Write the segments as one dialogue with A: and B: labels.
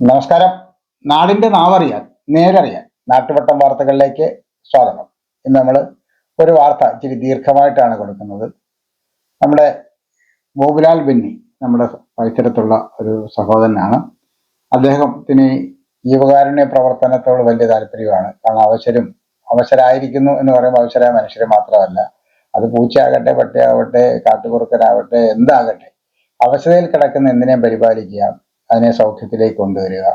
A: നമസ്കാരം. നാടിന്റെ നാവറിയാൻ നേരറിയാൻ നാട്ടുവട്ടം വാർത്തകളിലേക്ക് സ്വാഗതം. ഇന്ന് നമ്മൾ ഒരു വാർത്ത ഇച്ചിരി ദീർഘമായിട്ടാണ് കൊടുക്കുന്നത്. നമ്മുടെ ബോബുലാൽ ബെന്നി നമ്മുടെ പരിസരത്തുള്ള ഒരു സഹോദരനാണ്. അദ്ദേഹത്തിന് ജീവകാരുണ്യ പ്രവർത്തനത്തോട് വലിയ താല്പര്യമാണ്. കാരണം അവശരായിരിക്കുന്നു എന്ന് പറയുമ്പോൾ അവശരായ മനുഷ്യരെ മാത്രമല്ല, അത് പൂച്ചയാകട്ടെ, പട്ടിയാവട്ടെ, കാട്ടുകുറുക്കനാവട്ടെ, എന്താകട്ടെ, അവശതയിൽ കിടക്കുന്ന എന്തിനേയും പരിപാലിക്കുക, അതിനെ സൗഖ്യത്തിലേക്ക് കൊണ്ടുവരിക,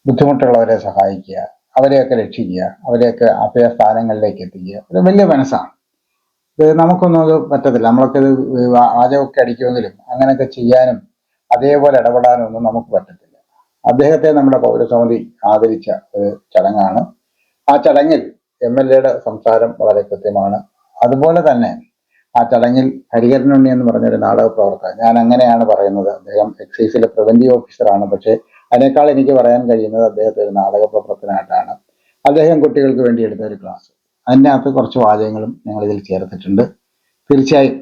A: ബുദ്ധിമുട്ടുള്ളവരെ സഹായിക്കുക, അവരെയൊക്കെ രക്ഷിക്കുക, അവരെയൊക്കെ അഭയസ്ഥാനങ്ങളിലേക്ക് എത്തിക്കുക, ഒരു വലിയ മനസ്സാണ്. ഇത് നമുക്കൊന്നും അത് പറ്റത്തില്ല. നമ്മളൊക്കെ ഇത് വാചകമൊക്കെ അടിക്കുമെങ്കിലും അങ്ങനെയൊക്കെ ചെയ്യാനും അതേപോലെ ഇടപെടാനും ഒന്നും നമുക്ക് പറ്റത്തില്ല. അദ്ദേഹത്തെ നമ്മുടെ പൗരസമിതി ആദരിച്ച ഒരു ചടങ്ങാണ്. ആ ചടങ്ങിൽ MLA സംസാരം വളരെ കൃത്യമാണ്. അതുപോലെ തന്നെ ആ ചടങ്ങിൽ ഹരിഹരനുണ്ണി എന്ന് പറഞ്ഞൊരു നാടക പ്രവർത്തകൻ, ഞാൻ അങ്ങനെയാണ് പറയുന്നത്, അദ്ദേഹം എക്സൈസിലെ പ്രിവന്റീവ് ഓഫീസറാണ്. പക്ഷേ അതിനേക്കാൾ എനിക്ക് പറയാൻ കഴിയുന്നത് അദ്ദേഹത്തെ ഒരു നാടക പ്രവർത്തനമായിട്ടാണ്. അദ്ദേഹം കുട്ടികൾക്ക് വേണ്ടി എടുത്ത ഒരു ക്ലാസ്, അതിൻ്റെ അകത്ത് കുറച്ച് വാചകങ്ങളും ഞങ്ങൾ ഇതിൽ ചേർത്തിട്ടുണ്ട്. തീർച്ചയായും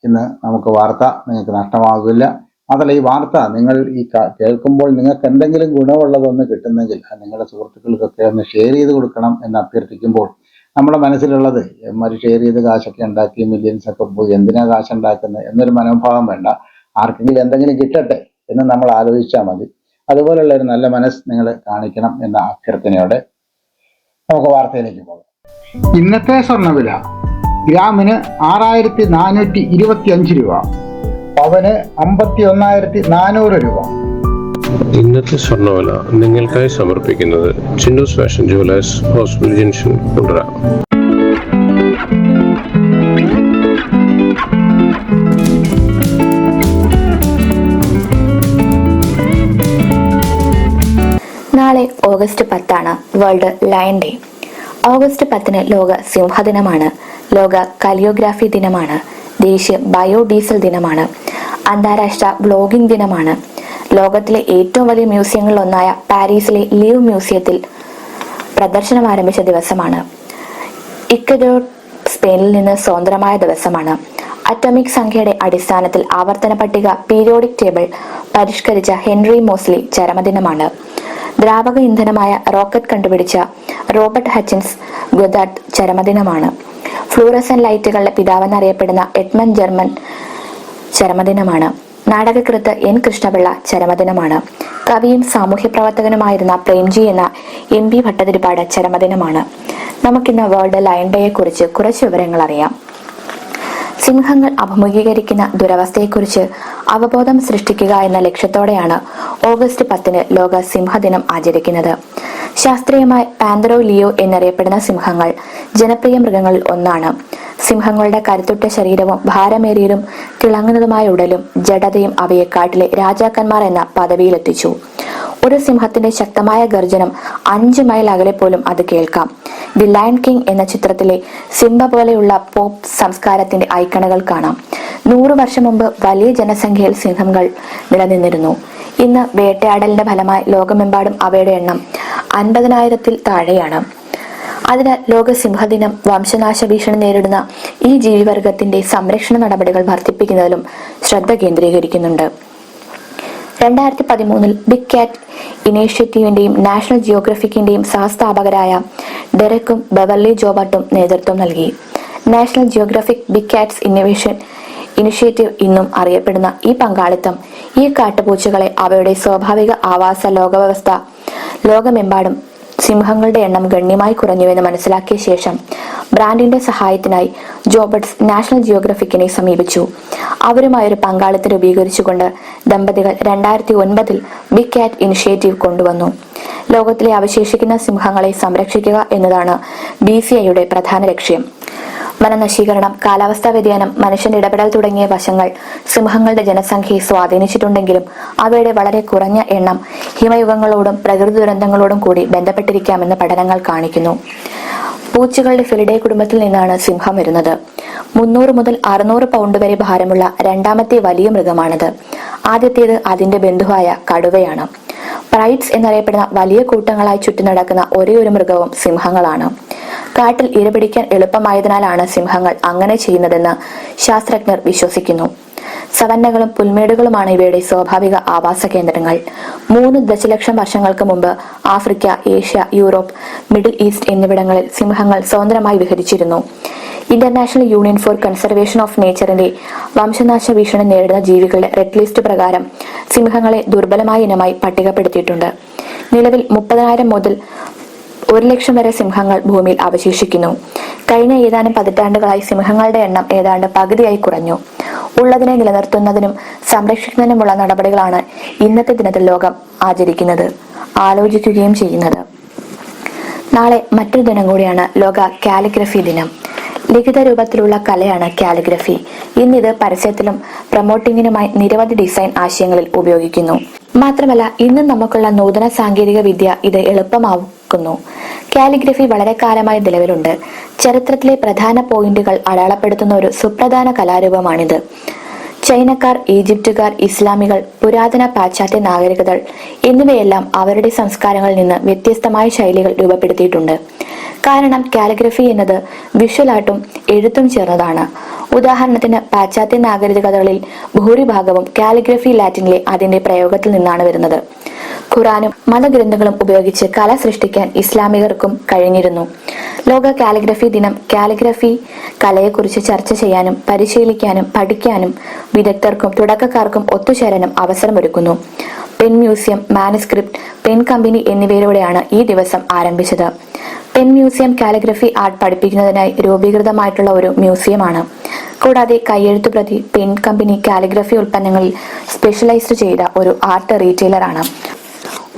A: ഇന്ന് നമുക്ക് വാർത്ത നിങ്ങൾക്ക് നഷ്ടമാകില്ല. അതല്ല, ഈ വാർത്ത നിങ്ങൾ കേൾക്കുമ്പോൾ നിങ്ങൾക്ക് എന്തെങ്കിലും ഗുണമുള്ളതൊന്ന് കിട്ടുന്നെങ്കിൽ നിങ്ങളുടെ സുഹൃത്തുക്കൾക്കൊക്കെ ഒന്ന് ഷെയർ ചെയ്ത് കൊടുക്കണം എന്ന് അഭ്യർത്ഥിക്കുമ്പോൾ നമ്മുടെ മനസ്സിലുള്ളത് ഷെയർ ചെയ്ത് കാശൊക്കെ ഉണ്ടാക്കി മില്യൻസ് ഒക്കെ പോയി എന്തിനാ കാശുണ്ടാക്കുന്നത് എന്നൊരു മനോഭാവം വേണ്ട. ആർക്കെങ്കിലും എന്തെങ്കിലും കിട്ടട്ടെ എന്ന് നമ്മൾ ആലോചിച്ചാൽ മതി. അതുപോലുള്ള ഒരു നല്ല മനസ്സ് നിങ്ങൾ കാണിക്കണം എന്ന അഭ്യർത്ഥനയോടെ നമുക്ക് വാർത്തയിലേക്ക് പോകാം. ഇന്നത്തെ സ്വർണ്ണവില ഗ്രാമിന് 6425 രൂപ, പവന് 51,400 രൂപ.
B: ഇന്നത്തെ സ്വർണ്ണവില നിങ്ങൾക്കായി സമർപ്പിക്കുന്നത് Chinnoos fashion jewellers, hospital junction, Kundara.
C: നാളെ August 10 world lion day. August 10 ലോക സിംഹദിനമാണ്, ലോക കലിയോഗ്രാഫി ദിനമാണ്, ദേശീയ ബയോഡീസൽ ദിനമാണ്, അന്താരാഷ്ട്ര വ്ലോഗിംഗ് ദിനമാണ്. ലോകത്തിലെ ഏറ്റവും വലിയ മ്യൂസിയങ്ങളിലൊന്നായ പാരീസിലെ ലീവ് മ്യൂസിയത്തിൽ പ്രദർശനം ആരംഭിച്ച ദിവസമാണ്. ഇക്വഡോർ സ്പെയിനിൽ നിന്ന് സ്വതന്ത്രമായ ദിവസമാണ്. അറ്റോമിക് സംഖ്യയുടെ അടിസ്ഥാനത്തിൽ ആവർത്തന പട്ടിക പീരിയോഡിക് ടേബിൾ പരിഷ്കരിച്ച ഹെൻറി മോസ്ലി ചരമദിനമാണ്. ദ്രാവക ഇന്ധനമായ റോക്കറ്റ് കണ്ടുപിടിച്ച റോബർട്ട് ഹച്ചിൻസ് ഗൊദാർഡ് ചരമദിനമാണ്. ഫ്ലൂറസൻ ലൈറ്റുകളുടെ പിതാവെന്നറിയപ്പെടുന്ന എഡ്മണ്ട് ജർമൻ ചരമദിനമാണ്. നാടകകൃത്ത് N. കൃഷ്ണപിള്ള ചരമദിനമാണ്. കവിയും സാമൂഹ്യ പ്രവർത്തകനുമായിരുന്ന പ്രേംജി എന്ന MB ഭട്ടതിരിപ്പാട് ചരമദിനമാണ്. നമുക്കിന്ന് വേൾഡ് ലയൺ ഡേയെ കുറിച്ച് കുറച്ച് വിവരങ്ങൾ അറിയാം. സിംഹങ്ങൾ അഭിമുഖീകരിക്കുന്ന ദുരവസ്ഥയെക്കുറിച്ച് അവബോധം സൃഷ്ടിക്കുക എന്ന ലക്ഷ്യത്തോടെയാണ് ഓഗസ്റ്റ് 10 ലോക സിംഹദിനം ആചരിക്കുന്നത്. ശാസ്ത്രീയമായി പാന്തറോ ലിയോ എന്നറിയപ്പെടുന്ന സിംഹങ്ങൾ ജനപ്രിയ മൃഗങ്ങളിൽ ഒന്നാണ്. സിംഹങ്ങളുടെ കരുത്തുറ്റ ശരീരവും ഭാരമേറിയതും തിളങ്ങുന്നതുമായ ഉടലും ജഡതയും അവയെ കാട്ടിലെ രാജാക്കന്മാർ എന്ന പദവിയിലെത്തിച്ചു. ഒരു സിംഹത്തിന്റെ ശക്തമായ ഗർജനം 5 മൈൽ അകലെ പോലും അത് കേൾക്കാം. ദി ലയൺ കിങ് എന്ന ചിത്രത്തിലെ സിംബ പോലെയുള്ള പോപ്പ് സംസ്കാരത്തിന്റെ ഐക്കണുകൾ കാണാം. 100 വർഷം മുമ്പ് വലിയ ജനസംഖ്യയിൽ സിംഹങ്ങൾ നിലനിന്നിരുന്നു. ഇന്ന് വേട്ടയാടലിന്റെ ഫലമായി ലോകമെമ്പാടും അവയുടെ എണ്ണം 50,000-ൽ താഴെയാണ്. അതിനാൽ ലോക സിംഹദിനം വംശനാശ ഭീഷണി നേരിടുന്ന ഈ ജീവിവർഗത്തിന്റെ സംരക്ഷണ നടപടികൾ വർദ്ധിപ്പിക്കുന്നതിലും ശ്രദ്ധ കേന്ദ്രീകരിക്കുന്നുണ്ട്. 2013 ബിഗ് കാറ്റ് ഇനീഷ്യേറ്റീവിന്റെയും നാഷണൽ ജിയോഗ്രഫിക്കിന്റെയും സഹസ്ഥാപകരായ ഡെറക്കും ബെവർലി ജോബർട്ടും നേതൃത്വം നൽകി. National Geographic Big Cats Initiative എന്നും അറിയപ്പെടുന്ന ഈ പങ്കാളിത്തം ഈ കാട്ടുപൂച്ചകളെ അവയുടെ സ്വാഭാവിക ആവാസ ലോകമെമ്പാടും സിംഹങ്ങളുടെ എണ്ണം ഗണ്യമായി കുറഞ്ഞുവെന്ന് മനസ്സിലാക്കിയ ശേഷം ബ്രാൻഡിന്റെ സഹായത്തിനായി ജോബർട്ട്സ് നാഷണൽ ജിയോഗ്രഫിക്കിനെ സമീപിച്ചു. അവരുമായൊരു പങ്കാളിത്തം രൂപീകരിച്ചുകൊണ്ട് ദമ്പതികൾ 2009 ബിഗ് കാറ്റ് ഇനിഷ്യേറ്റീവ് കൊണ്ടുവന്നു. ലോകത്തിലെ അവശേഷിക്കുന്ന സിംഹങ്ങളെ സംരക്ഷിക്കുക എന്നതാണ് BCIയുടെ പ്രധാന ലക്ഷ്യം. വനനശീകരണം, കാലാവസ്ഥാ വ്യതിയാനം, മനുഷ്യന്റെ ഇടപെടൽ തുടങ്ങിയ വശങ്ങൾ സിംഹങ്ങളുടെ ജനസംഖ്യയെ സ്വാധീനിച്ചിട്ടുണ്ടെങ്കിലും അവയുടെ വളരെ കുറഞ്ഞ എണ്ണം ഹിമയുഗങ്ങളോടും പ്രകൃതി ദുരന്തങ്ങളോടും കൂടി ബന്ധപ്പെട്ടിരിക്കാമെന്ന് പഠനങ്ങൾ കാണിക്കുന്നു. പൂച്ചകളുടെ ഫെലിഡേ കുടുംബത്തിൽ നിന്നാണ് സിംഹം വരുന്നത്. 300 മുതൽ 600 പൗണ്ട് വരെ ഭാരമുള്ള രണ്ടാമത്തെ വലിയ മൃഗമാണിത്. ആദ്യത്തേത് അതിന്റെ ബന്ധുവായ കടുവയാണ്. പ്രൈഡ്സ് എന്നറിയപ്പെടുന്ന വലിയ കൂട്ടങ്ങളായി ചുറ്റി നടക്കുന്ന ഒരേയൊരു മൃഗവും സിംഹങ്ങളാണ്. കാട്ടിൽ ഇരപിടിക്കാൻ എളുപ്പമായതിനാലാണ് സിംഹങ്ങൾ അങ്ങനെ ചെയ്യുന്നതെന്ന് ശാസ്ത്രജ്ഞർ വിശ്വസിക്കുന്നു. സവന്നകളും പുൽമേടുകളുമാണ് ഇവയുടെ സ്വാഭാവിക ആവാസ കേന്ദ്രങ്ങൾ. 3 ദശലക്ഷം വർഷങ്ങൾക്ക് മുമ്പ് Africa, Asia, Europe, Middle East എന്നിവിടങ്ങളിൽ സിംഹങ്ങൾ സ്വതന്ത്രമായി വിഹരിച്ചിരുന്നു. International Union for Conservation of നേച്ചറിന്റെ വംശനാശ ഭീഷണി നേരിടുന്ന ജീവികളുടെ റെഡ് ലിസ്റ്റ് പ്രകാരം സിംഹങ്ങളെ ദുർബലമായ ഇനമായി പട്ടികപ്പെടുത്തിയിട്ടുണ്ട്. നിലവിൽ 30,000 മുതൽ 1,00,000 വരെ സിംഹങ്ങൾ ഭൂമിയിൽ അവശേഷിക്കുന്നു. കഴിഞ്ഞ ഏതാനും പതിറ്റാണ്ടുകളായി സിംഹങ്ങളുടെ എണ്ണം ഏതാണ്ട് പകുതിയായി കുറഞ്ഞു. ഉള്ളതിനെ നിലനിർത്തുന്നതിനും സംരക്ഷിക്കുന്നതിനുമുള്ള നടപടികളാണ് ഇന്നത്തെ ദിനത്തിൽ ലോകം ആലോചിക്കുകയും ചെയ്യുന്നത്. നാളെ മറ്റൊരു ദിനം കൂടിയാണ് ലോക കാലിഗ്രഫി ദിനം. ലിഖിത രൂപത്തിലുള്ള കലയാണ് കാലിഗ്രഫി. ഇന്നിത് പരസ്യത്തിലും പ്രൊമോട്ടിങ്ങിനുമായി നിരവധി ഡിസൈൻ ആശയങ്ങളിൽ ഉപയോഗിക്കുന്നു. മാത്രമല്ല, ഇന്നും നമുക്കുള്ള നൂതന സാങ്കേതിക വിദ്യ ഇത് എളുപ്പമാക്കുന്നു. കാലിഗ്രഫി വളരെ കാലമായി നിലവിലുണ്ട്. ചരിത്രത്തിലെ പ്രധാന പോയിന്റുകൾ അടയാളപ്പെടുത്തുന്ന ഒരു സുപ്രധാന കലാരൂപമാണിത്. ചൈനക്കാർ, ഈജിപ്തുകാർ, ഇസ്ലാമികൾ, പുരാതന പാശ്ചാത്യ നാഗരികതകൾ എന്നിവയെല്ലാം അവരുടെ സംസ്കാരങ്ങളിൽ നിന്ന് വ്യത്യസ്തമായ ശൈലികൾ രൂപപ്പെടുത്തിയിട്ടുണ്ട്. കാരണം കാലിഗ്രഫി എന്നത് വിഷ്വൽ ആർട്ടും എഴുത്തും ചേർന്നതാണ്. ഉദാഹരണത്തിന്, പാശ്ചാത്യ നാഗരികതകളിൽ ഭൂരിഭാഗവും കാലിഗ്രഫി ലാറ്റിനിലെ അതിന്റെ പ്രയോഗത്തിൽ നിന്നാണ് വരുന്നത്. ഖുറാനും മതഗ്രന്ഥങ്ങളും ഉപയോഗിച്ച് കല സൃഷ്ടിക്കാൻ ഇസ്ലാമികർക്കും കഴിഞ്ഞിരുന്നു. ലോക കാലിഗ്രഫി ദിനം കാലിഗ്രഫി കലയെക്കുറിച്ച് ചർച്ച ചെയ്യാനും പരിശീലിക്കാനും പഠിക്കാനും വിദഗ്ധർക്കും തുടക്കക്കാർക്കും ഒത്തുചേരാനും അവസരമൊരുക്കുന്നു. Pen museum, manuscript, pen company എന്നിവയിലൂടെയാണ് ഈ ദിവസം ആരംഭിച്ചത്. പെൻ മ്യൂസിയം കാലിഗ്രഫി ആർട്ട് പഠിപ്പിക്കുന്നതിനായി രൂപീകൃതമായിട്ടുള്ള ഒരു മ്യൂസിയമാണ്. കൂടാതെ കയ്യെഴുത്തുപ്രതി, പെൻ കമ്പനി കാലിഗ്രഫി ഉൽപ്പന്നങ്ങളിൽ സ്പെഷ്യലൈസ്ഡ് ചെയ്ത ഒരു ആർട്ട് റീറ്റെയിലറാണ്.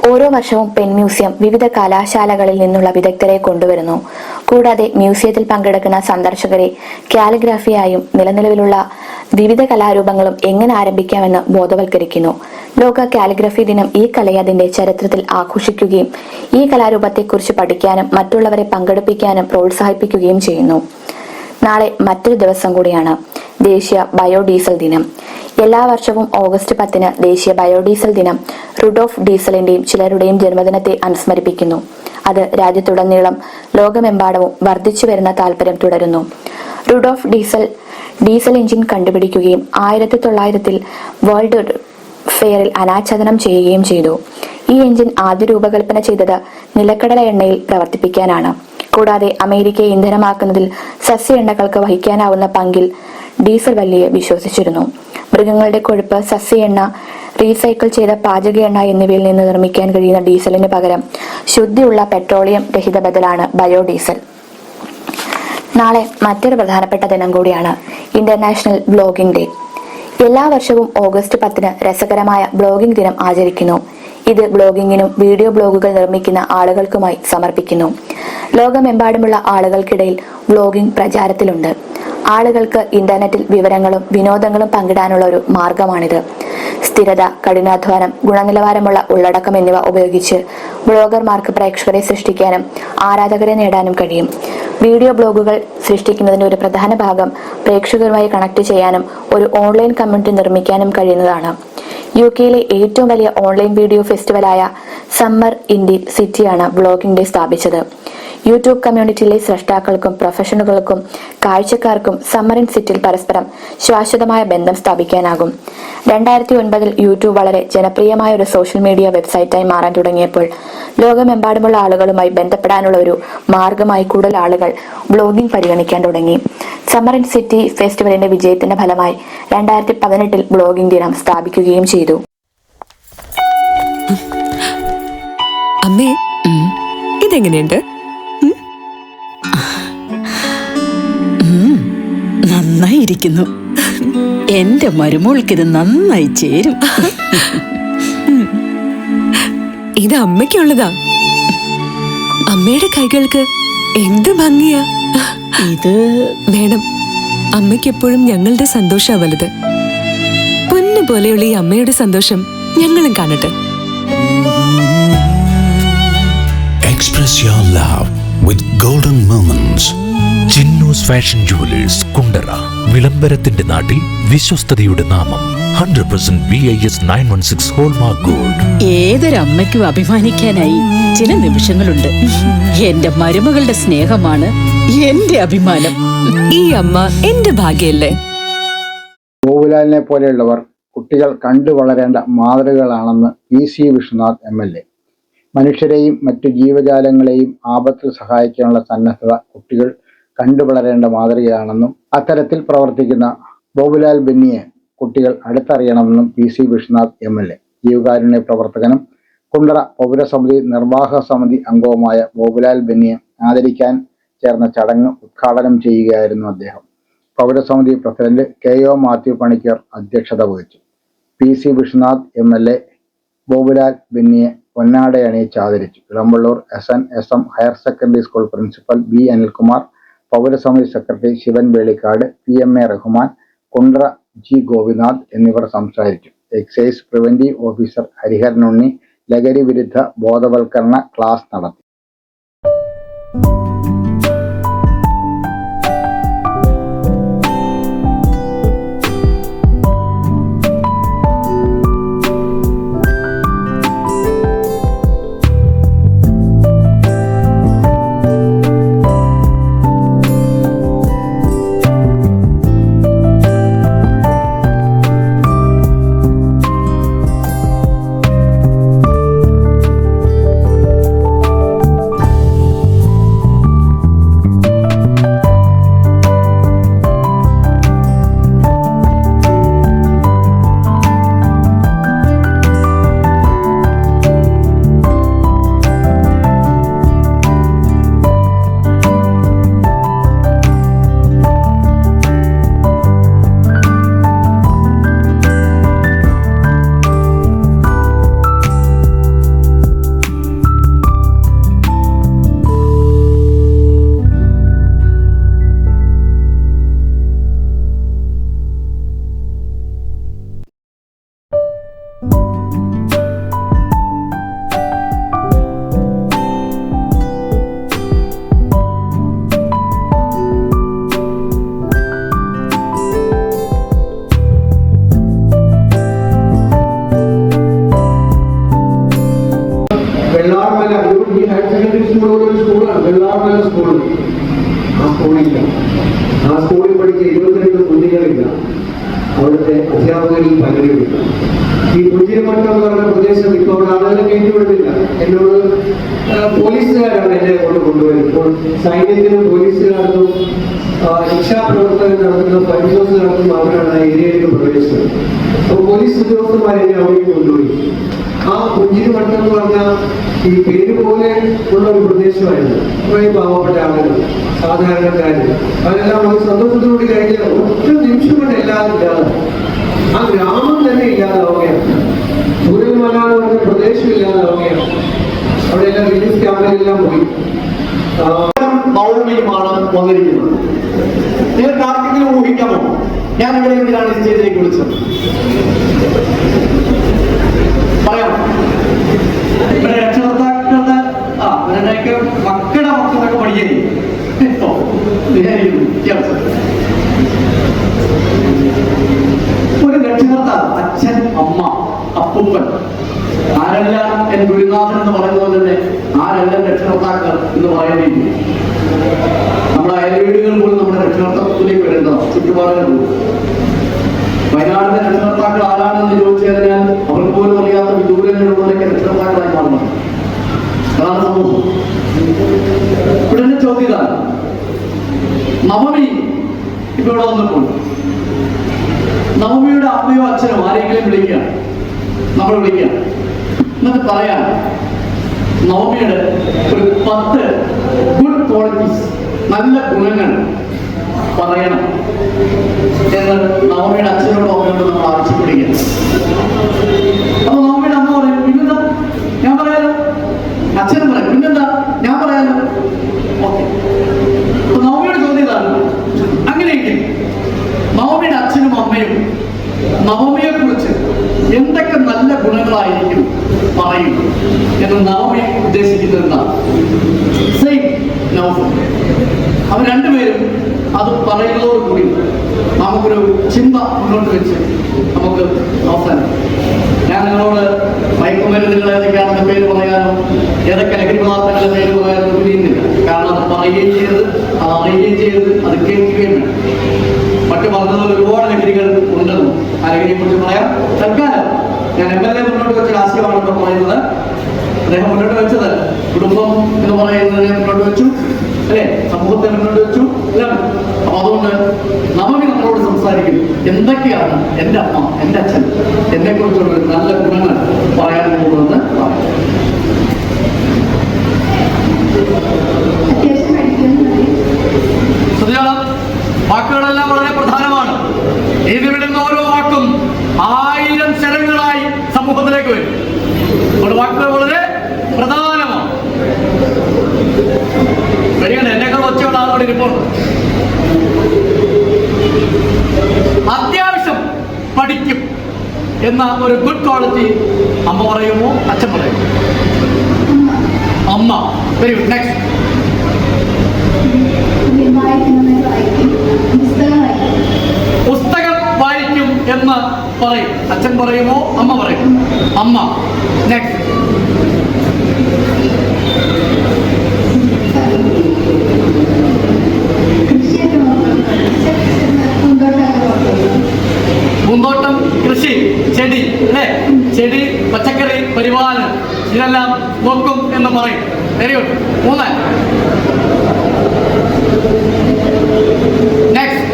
C: ഓരോ വർഷവും പെൻ മ്യൂസിയം വിവിധ കലാശാലകളിൽ നിന്നുള്ള വിദഗ്ധരെ കൊണ്ടുവരുന്നു. കൂടാതെ മ്യൂസിയത്തിൽ പങ്കെടുക്കുന്ന സന്ദർശകരെ കാലിഗ്രഫിയായും നിലവിലുള്ള വിവിധ കലാരൂപങ്ങളും എങ്ങനെ ആരംഭിക്കാമെന്ന് ബോധവൽക്കരിക്കുന്നു. ലോക കാലിഗ്രഫി ദിനം ഈ കലയെ അതിന്റെ ചരിത്രത്തിൽ ആഘോഷിക്കുകയും ഈ കലാരൂപത്തെക്കുറിച്ച് പഠിക്കാനും മറ്റുള്ളവരെ പങ്കെടുപ്പിക്കാനും പ്രോത്സാഹിപ്പിക്കുകയും ചെയ്യുന്നു. നാളെ മറ്റൊരു ദിവസം കൂടിയാണ് ദേശീയ ബയോഡീസൽ ദിനം. എല്ലാ വർഷവും ഓഗസ്റ്റ് 10 ദേശീയ ബയോഡീസൽ ദിനം റുഡോൾഫ് ഡീസലിന്റെയും ചിലരുടെയും ജന്മദിനത്തെ അനുസ്മരിപ്പിക്കുന്നു. അത് രാജ്യത്തുടനീളം ലോകമെമ്പാടവും വർദ്ധിച്ചു വരുന്ന താല്പര്യം തുടരുന്നു. റുഡോൾഫ് ഡീസൽ എഞ്ചിൻ കണ്ടുപിടിക്കുകയും 1900 വേൾഡ് ഫെയറിൽ അനാച്ഛാദനം ചെയ്യുകയും ചെയ്തു. ഈ എഞ്ചിൻ ആദ്യ രൂപകൽപ്പന ചെയ്തത് നിലക്കടല എണ്ണയിൽ പ്രവർത്തിപ്പിക്കാനാണ്. കൂടാതെ അമേരിക്കയെ ഇന്ധനമാക്കുന്നതിൽ സസ്യ എണ്ണകൾക്ക് വഹിക്കാനാവുന്ന പങ്കിൽ ഡീസൽ വലിയ വിശ്വസിച്ചിരുന്നു. മൃഗങ്ങളുടെ കൊഴുപ്പ്, സസ്യ എണ്ണ, റീസൈക്കിൾ ചെയ്ത പാചക എണ്ണ എന്നിവയിൽ നിന്ന് നിർമ്മിക്കാൻ കഴിയുന്ന ഡീസലിന് പകരം ശുദ്ധിയുള്ള പെട്രോളിയം രഹിത ബദലാണ് ബയോഡീസൽ. നാളെ മറ്റൊരു പ്രധാനപ്പെട്ട ദിനം കൂടിയാണ് ഇന്റർനാഷണൽ ബ്ലോഗിംഗ് ഡേ. എല്ലാ വർഷവും ഓഗസ്റ്റ് 10 രസകരമായ ബ്ലോഗിംഗ് ദിനം ആചരിക്കുന്നു. ഇത് ബ്ലോഗിങ്ങിനും വീഡിയോ ബ്ലോഗുകൾ നിർമ്മിക്കുന്ന ആളുകൾക്കുമായി സമർപ്പിക്കുന്നു. ലോകമെമ്പാടുമുള്ള ആളുകൾക്കിടയിൽ ബ്ലോഗിംഗ് പ്രചാരത്തിലുണ്ട്. ആളുകൾക്ക് ഇന്റർനെറ്റിൽ വിവരങ്ങളും വിനോദങ്ങളും പങ്കിടാനുള്ള ഒരു മാർഗമാണിത്. സ്ഥിരത, കഠിനാധ്വാനം, ഗുണനിലവാരമുള്ള ഉള്ളടക്കം എന്നിവ ഉപയോഗിച്ച് ബ്ലോഗർമാർക്ക് പ്രേക്ഷകരെ സൃഷ്ടിക്കാനും ആരാധകരെ നേടാനും കഴിയും. വീഡിയോ ബ്ലോഗുകൾ സൃഷ്ടിക്കുന്നതിന്റെ ഒരു പ്രധാന ഭാഗം പ്രേക്ഷകരുമായി കണക്ട് ചെയ്യാനും ഒരു ഓൺലൈൻ കമ്മ്യൂണിറ്റി നിർമ്മിക്കാനും കഴിയുന്നതാണ്. യുകെയിലെ ഏറ്റവും വലിയ ഓൺലൈൻ വീഡിയോ ഫെസ്റ്റിവലായ സമ്മർ ഇൻ ദി സിറ്റിയാണ് ബ്ലോഗിംഗ് ഡേ സ്ഥാപിച്ചത്. യൂട്യൂബ് കമ്മ്യൂണിറ്റിയിലെ സ്രഷ്ടാക്കൾക്കും പ്രൊഫഷണലുകൾക്കും കാഴ്ചക്കാർക്കും സമ്മർ ഇൻ സിറ്റിയിൽ പരസ്പരം ശാശ്വതമായ ബന്ധം സ്ഥാപിക്കാനാകും. 2009 യൂട്യൂബ് വളരെ ജനപ്രിയമായ ഒരു സോഷ്യൽ മീഡിയ വെബ്സൈറ്റായി മാറാൻ തുടങ്ങിയപ്പോൾ ലോകമെമ്പാടുമുള്ള ആളുകളുമായി ബന്ധപ്പെടാനുള്ള ഒരു മാർഗമായി കൂടുതൽ ആളുകൾ ബ്ലോഗിംഗ് പരിഗണിക്കാൻ തുടങ്ങി. സമ്മർ ഇൻ സിറ്റി ഫെസ്റ്റിവലിന്റെ വിജയത്തിന്റെ ഫലമായി 2018 ബ്ലോഗിംഗ് ദിനം സ്ഥാപിക്കുകയും ചെയ്തു.
D: അമ്മേ, ഇതെങ്ങനെയുണ്ട്?
E: നന്നായിരിക്കുന്നു. എന്റെ മരുമോൾക്കിത് നന്നായി ചേരും.
D: ഇത് അമ്മയ്ക്കുള്ളതാ. അമ്മയുടെ കൈകൾക്ക് എന്ത് ഭംഗിയാ.
E: ഇത്
D: വേണം. അമ്മയ്ക്ക് എപ്പോഴും ഞങ്ങളുടെ സന്തോഷാ വലുത്. പൊന്നു പോലെയുള്ള ഈ അമ്മയുടെ സന്തോഷം ഞങ്ങളും കാണട്ടെ.
F: Express your love with golden moments. Chinnoos fashion jewellers, Kundara. വിളംബരത്തിന്റെ നാട്ടിൽ വിശ്വസ്തയുടെ നാമം. 100% BIS 916 ഹോൾമാർക്ക് ഗോൾഡ്.
E: ഏതൊരമ്മയ്ക്കും അഭിമാനിക്കാനായി ചില നിമിഷങ്ങളുണ്ട്. എന്റെ മരുമകളുടെ സ്നേഹമാണ് എന്റെ അഭിമാനം.
D: ഈ അമ്മ എന്റെ ഭാഗ്യല്ലേ.
A: ബോബുലാലിനെ പോലെയുള്ളവർ കുട്ടികൾ കണ്ടു വളരേണ്ട മാതൃകകളാണെന്ന് PC വിശ്വനാഥ് MLA. മനുഷ്യരെയും മറ്റു ജീവജാലങ്ങളെയും ആപത്തിൽ സഹായിക്കാനുള്ള സന്നദ്ധത കുട്ടികൾ കണ്ടു വളരേണ്ട മാതൃകയാണെന്നും അത്തരത്തിൽ പ്രവർത്തിക്കുന്ന ബോബുലാൽ ബെന്നിയെ കുട്ടികൾ അടുത്തറിയണമെന്നും PC വിശ്വനാഥ് MLA. ജീവകാരുണ്യ പ്രവർത്തകനും കുണ്ടറ പൗരസമിതി നിർവാഹക സമിതി അംഗവുമായ ബോബുലാൽ ബെന്നിയെ ആദരിക്കാൻ ചേർന്ന ചടങ്ങ് ഉദ്ഘാടനം ചെയ്യുകയായിരുന്നു അദ്ദേഹം. പൗരസമിതി പ്രസിഡന്റ് KO മാത്യു പണിക്കർ അധ്യക്ഷത വഹിച്ചു. PC വിശ്വനാഥ് MLA ബോബുലാൽ ബെന്നിയെ പൊന്നാടയണിയിച്ച് ആദരിച്ചു. Elampalloor SNSM higher secondary school principal B Anilkumar, പൗരസമിതി secretary Shivan Velikkad, PMA Rahman, Kundara G Gopinath എന്നിവർ സംസാരിച്ചു. Excise preventive officer Hariharan Unni ലഹരി വിരുദ്ധ ബോധവൽക്കരണ ക്ലാസ് നടത്തി.
G: വെള്ളാർമല ഈ ഹയർ സെക്കൻഡറി സ്കൂളാണ് വെള്ളാർമല സ്കൂൾ. ആ സ്കൂളിൽ പഠിച്ച 22 കുഞ്ഞുങ്ങളില്ല. അവിടുത്തെ അധ്യാപകരിൽ പലരുമില്ല. ഈ പുഞ്ചിരിമട്ടം എന്ന് പറഞ്ഞ പ്രദേശം ഇപ്പോൾ ആളുകളെ കയറ്റിവിടുന്നില്ല. എന്നോട് പോലീസുകാരാണ് എന്നെ കൊണ്ടുവരുന്നത്. ഇപ്പോൾ സൈന്യത്തിനും പോലീസുകാർക്കും രക്ഷാപ്രവർത്തനം നടത്തുന്ന ഫയർഫോഴ്സ് നടത്തുന്ന അവരാണ് ആ ഏരിയയിലേക്ക് പ്രവേശിച്ചത്. അപ്പോൾ പോലീസ് ഉദ്യോഗസ്ഥന്മാരെ അവിടേക്ക് കൊണ്ടുപോയി. ആ പുഞ്ചിരിമട്ടം എന്ന് പറഞ്ഞാൽ ഈ പേര് പോലെ ഉള്ള ഒരു പ്രദേശമായിരുന്നു. കുറേ പാവപ്പെട്ട ആളുകൾ, സാധാരണക്കാര്, അവരെല്ലാം വളരെ സന്തോഷത്തോടുകൂടി കഴിഞ്ഞ ഒറ്റ നിമിഷം കൊണ്ട് എല്ലാവരും ഇല്ലാതെ ആ ഗ്രാമം തന്നെ ഇല്ലാതാവുകയാണ്. ചൂരൽമല എന്ന് പറഞ്ഞ പ്രദേശം ഇല്ലാതാവുകയാണ്. അവിടെ എല്ലാം റിലീഫ് ക്യാമ്പിലെല്ലാം പോയി. മൗനമിയുമാണ് വന്നിരിക്കുന്നത്. നിങ്ങൾക്ക് ആർക്കെങ്കിലും ഊഹിക്കാമോ ഞാൻ ഇവിടെ എന്തിനാണ് സ്റ്റേജിലേക്ക് വിളിച്ചത്? പറയാം. ഇവിടെ രക്ഷകർത്താക്കളുടെ അവരുടെയൊക്കെ മക്കളുടെ മക്കളൊക്കെ പഠിക്കുന്നു. ഒരു രക്ഷകർത്താവ്, അച്ഛൻ, അമ്മ, അപ്പൂപ്പൻ, ആരല്ല എൻ ഗുരുനാഥൻ എന്ന് പറയുന്നത് പോലെ തന്നെ ആരല്ല രക്ഷകർത്താക്കൾ എന്ന് പറയുന്നില്ല. നമ്മുടെ അയൽവീടുകൾ പോലും നമ്മുടെ രക്ഷകർത്താക്കളിലേക്ക് വരേണ്ടതാണ്. ചുറ്റുപാടുകൾ വയനാടിന്റെ രക്ഷകർത്താക്കൾ ആരാണെന്ന് ചോദിച്ചു കഴിഞ്ഞാൽ അവർക്ക് പോലും അറിയാത്ത വിദൂരങ്ങളിലൂടെയൊക്കെ രക്ഷകർത്താക്കളായി മാറണം. അതാണ് സമൂഹം. ഇവിടെ എന്റെ ചോദ്യം ഇതാണ്. നവമി ഇപ്പൊ ഇവിടെ വന്നപ്പോൾ നവമിയുടെ അമ്മയോ അച്ഛനോ ആരെങ്കിലും വിളിക്കുകയാണ്, നമ്മൾ വിളിക്കുകയാണ്, എന്നിട്ട് പറയാം നവമിയുടെ ഒരു 10 ഗുഡ് ക്വാളിറ്റീസ്, നല്ല ഗുണങ്ങൾ പറയണം എന്ന് നവമിയുടെ അച്ഛനോടോ അമ്മയോടോ നമ്മൾ ആവശ്യപ്പെടുകയാണ്. അപ്പൊ നവമിയുടെ അമ്മ പറയും, പിന്നെന്താ ഞാൻ പറയാലോ. അച്ഛനും പറയും, പിന്നെന്താ ഞാൻ പറയാലോ. ഓക്കെ. അപ്പൊ നവമിയുടെ ചോദ്യം ഇതാണ്. അങ്ങനെയെങ്കിൽ നവമിയുടെ അച്ഛനും അമ്മയും നവമിയെ കുറിച്ച് എന്തൊക്കെ നല്ല ഗുണങ്ങളായിരിക്കും പറയും എന്ന് നവമി ഉദ്ദേശിക്കുന്നത്? അവർ രണ്ടുപേരും അത് പറയുന്നതോടുകൂടി നമുക്കൊരു ചിന്ത മുന്നോട്ട് വെച്ച് നമുക്ക് അവസാനം. ഞാൻ നിങ്ങളോട് മയക്കുമരുന്നുകൾ ഏതൊക്കെയാണെന്ന് പേര് പറയാനോ ഏതൊക്കെ ലഹരി പദാർത്ഥങ്ങളുടെ പേര് പറയാനോ ചെയ്യുന്നില്ല. കാരണം അത് പറയുകയും ചെയ്ത്, അത് അറിയുകയും ചെയ്ത്, അത് കേൾക്കുകയും വേണം. മറ്റു പറഞ്ഞതുപോലെ ഒരുപാട് ലഹരികൾ ഉണ്ടെന്നും
H: അരകിനെ കുറിച്ച് പറയാം. തൽക്കാലം ഞാൻ MLA മുന്നോട്ട് വെച്ച ആശയമാണെന്ന് പറയുന്നത്. അദ്ദേഹം മുന്നോട്ട് വെച്ചത് കുടുംബം എന്ന് പറയുന്നതിനെ മുന്നോട്ട് വെച്ചു, അല്ലെ, സമൂഹത്തെ മുന്നോട്ട് വെച്ചു എല്ലാം. അപ്പൊ അതുകൊണ്ട് നവമി നമ്മളോട് സംസാരിക്കും എന്തൊക്കെയാണ് എൻ്റെ അമ്മ, എൻ്റെ അച്ഛൻ എന്നെ കുറിച്ചുള്ള നല്ല ഗുണങ്ങൾ പറയാൻ പോകുന്നത്. ശ്രദ്ധിക്കണം, വാക്കുകളെല്ലാം വളരെ പ്രധാനമാണ്. എഴുതിവിടുന്ന ഓരോ വാക്കും 1000 ശരങ്ങളായി സമൂഹത്തിലേക്ക് വരും. ഒരു വാക്കുകൾ വളരെ പ്രധാനമാണ്. വരികയാണ്, എന്നേക്കാൾ ഒച്ചയുള്ള ആളോട് ഇരിപ്പുണ്ട്. അത്യാവശ്യം പഠിക്കും എന്ന ഒരു ഗുഡ് ക്വാളിറ്റി അമ്മ പറയുമോ, അച്ഛൻ പറയുമോ? അമ്മ. Very good. നെക്സ്റ്റ്. പുസ്തകം വായിക്കും എന്ന് പറയും. അച്ഛൻ പറയുമോ, അമ്മ പറയും? അമ്മ. നെക്സ്റ്റ്. പൂന്തോട്ടം, കൃഷി, ചെടി, അല്ലേ, ചെടി, പച്ചക്കറി, പരിപാലനം ഇതെല്ലാം നോക്കും എന്ന് പറയും. Very good. 3. നെക്സ്റ്റ്.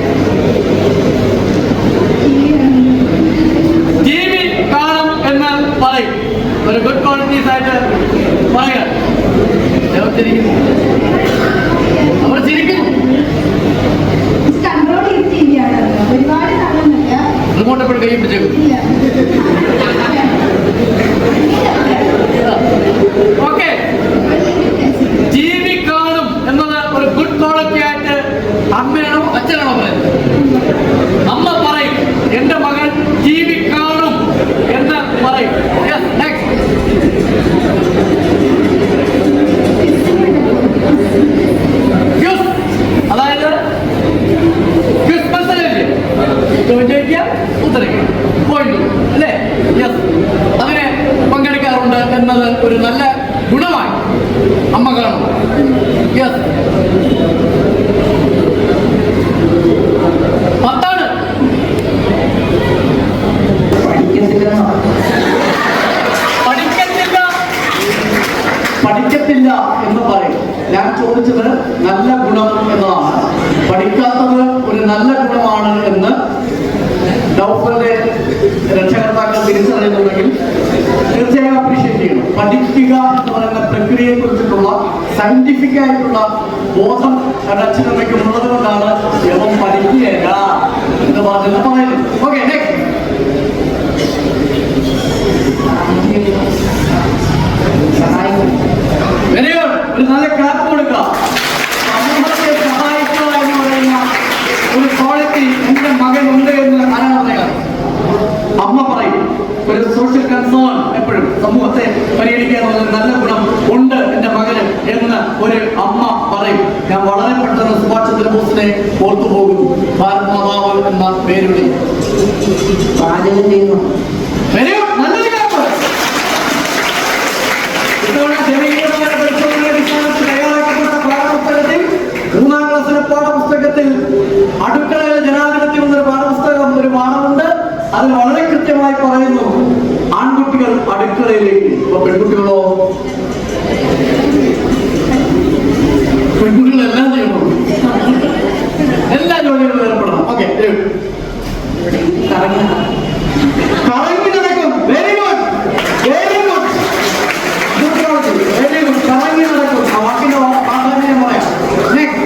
H: TV കാണും എന്ന് പറയും. ഒരു ഗുഡ് ക്വാളിറ്റീസ് ആയിട്ട് പറയുക. നമ്മൾ ചിരിക്കുന്നു. റിമോട്ട് എപ്പോഴും കൈ പിടിച്ചേക്കും. ഓക്കെ, TV കാണും എന്നത് ഒരു ഗുഡ് ക്വാളിറ്റി ആയിട്ട് അമ്മയാണോ അച്ഛനാണോ പറയുന്നത്? അമ്മ പറയും എന്റെ മകൻ TV കാണും എന്ന് പറയും. നെക്സ്റ്റ്. അതായത് ചോദിക്കുക, ഉത്തരയ്ക്കുക, പോയിന്റ്, അല്ലേ? യെസ്, അതിനെ പങ്കെടുക്കാറുണ്ട് എന്നത് ഒരു നല്ല ഗുണമായി അമ്മ കാണും. യെസ്. 10. പഠിക്കത്തില്ല എന്ന് പറയും. ഞാൻ ചോദിച്ചത് നല്ല ഗുണം എന്നതാണ്. പഠിക്കാത്തത് ഒരു നല്ല ഗുണമാണ് എന്ന് ഡൗഫലിന്റെ രക്ഷകർത്താക്കൾ തിരിച്ചറിയുന്നുണ്ടെങ്കിൽ തീർച്ചയായും അപ്രീഷിയേറ്റ് ചെയ്യണം. പഠിക്കുക എന്ന് പറയുന്ന പ്രക്രിയയെ കുറിച്ചിട്ടുള്ള സയന്റിഫിക് ആയിട്ടുള്ള ബോധം അച്ഛനമ്മയ്ക്ക് ഉള്ളത് കൊണ്ടാണ് യവം പഠിക്കുകയല്ല എന്ന് പറയുന്നത്. Okay, next. Very good. ഒരു നല്ല ക്ലാപ്പ് കൊടുക്കുക. സമൂഹത്തെ സഹായിക്കുക എന്ന് പറയുന്ന ഒരു ക്വാളിറ്റി എന്റെ മകനുണ്ട് എന്ന് ആരാണ് പറയുന്നത്? അമ്മ പറയും. ഒരു സോഷ്യൽ കൺസേൺ, എപ്പോഴും സമൂഹത്തെ പരിഗണിക്കുക എന്നുള്ള നല്ല ഗുണം ഉണ്ട് എന്റെ മകന് എന്ന് ഒരു അമ്മ പറയും. ഞാൻ വളരെ പെട്ടെന്ന് സുഭാഷ് ചന്ദ്രബോസിനെ ഓർത്തു പോകുന്നു. ഭാരത് മാതാവ് എന്ന പേരുള്ള പാചകം ചെയ്യുന്നു. Very good. നല്ലൊരു ക്ലാപ്പ്. ഇത്തവണ ജനകീയമായ പരിശോധനയുടെ അടിസ്ഥാനത്തിൽ തയ്യാറാക്കപ്പെട്ട പാഠപുസ്തകത്തിൽ 3ാം ക്ലാസ്സിലെ പാഠപുസ്തകത്തിൽ അടുക്കളയിലെ ജനാധിപത്യം എന്നൊരു പാഠപുസ്തകം, ഒരു പാഠമുണ്ട്. അത് വളരെ കൃത്യമായി പറയുന്നു ആൺകുട്ടികൾ അടുക്കളയിലേക്ക്. അപ്പൊ പെൺകുട്ടികളോ? പെൺകുട്ടികൾ എല്ലാം ചെയ്യണം, എല്ലാ ജോലികളും ഏർപ്പെടണം. ഓക്കെ, കറങ്ങി നടക്കും. Very good, very good, very good. കറങ്ങി നടക്കും. ആ വാക്കിന്റെ പ്രാധാന്യം പറയാം. നെക്സ്റ്റ്.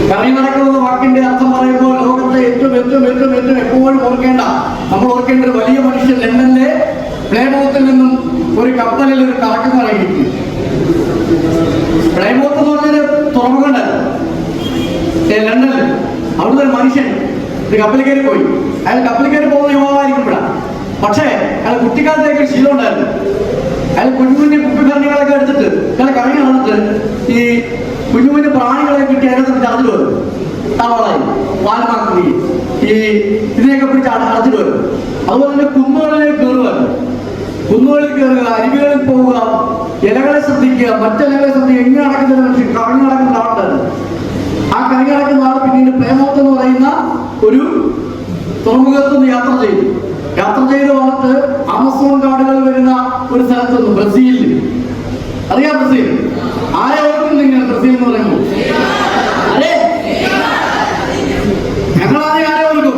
H: കറങ്ങി നടക്കുന്ന വാക്കിന്റെ അർത്ഥം പറയുമ്പോൾ ലോകത്തെ ഏറ്റവും ഏറ്റവും ഏറ്റവും ഏറ്റവും എപ്പോഴും ഓർക്കേണ്ട, നമ്മൾ ഓർക്കേണ്ട ഒരു വലിയ മനുഷ്യൻ ലണ്ടനിലെ പ്ലേമൗത്തിൽ നിന്നും ഒരു കപ്പലിൽ ഒരു കറക്കം ഇറങ്ങിയിരിക്കും. പ്ലേമൗത്ത് എന്ന് പറഞ്ഞൊരു തുറമുഖമുണ്ടല്ലോ ലണ്ടനിൽ. അവിടുന്ന് ഒരു മനുഷ്യൻ ഒരു കപ്പലിൽ കയറി പോയി. അയാൾ കപ്പലിൽ കയറി പോകുന്ന യുവാവായിരിക്കുമ്പോഴാണ്. പക്ഷേ അയാൾ കുട്ടിക്കാലത്തേക്ക് ഒരു ശീലം ഉണ്ടായിരുന്നു. അയാൾ കുഞ്ഞു കുഞ്ഞു കുപ്പിക്കരണികളൊക്കെ എടുത്തിട്ട് അയാൾ കറങ്ങി നടന്നിട്ട് ഈ കുഞ്ഞു കുഞ്ഞു പ്രാണികളെ കിട്ടി അതിനകത്ത് അടച്ചിട്ട് വരും. തവളയും വാൽമാക്രി ഈ ഇതിനെയൊക്കെ പിടിച്ച് അടച്ചിട്ട് വരും. അതുപോലെ തന്നെ കുന്നുകളിലേക്ക് കയറുമായിരുന്നു. കുന്നുകളിൽ കയറുക, അരുവികളിൽ പോവുക, ഇലകളെ ശ്രദ്ധിക്കുക, മറ്റിലകളെ ശ്രദ്ധിക്കുക. എങ്ങനെ നടക്കുന്ന മനുഷ്യൻ കറങ്ങി നടക്കുന്ന ആളുണ്ട്. ആ കറങ്ങി നടക്കുന്ന ആൾ പിന്നീട് പ്ലേമോത്ത് എന്ന് പറയുന്ന ഒരു തുറമുഖത്ത് നിന്ന് യാത്ര ചെയ്ത് വന്നിട്ട് ആമസോൺ കാടുകളിൽ വരുന്ന ഒരു സ്ഥലത്ത് നിന്ന് ബ്രസീലിൽ. അറിയാം ബ്രസീൽ? ആരെ ഓർക്കുന്നു നിങ്ങൾ ബ്രസീൽ എന്ന് പറയുമ്പോൾ? അല്ലേ, ഞങ്ങളാരെ ആരെ ഓർക്കും?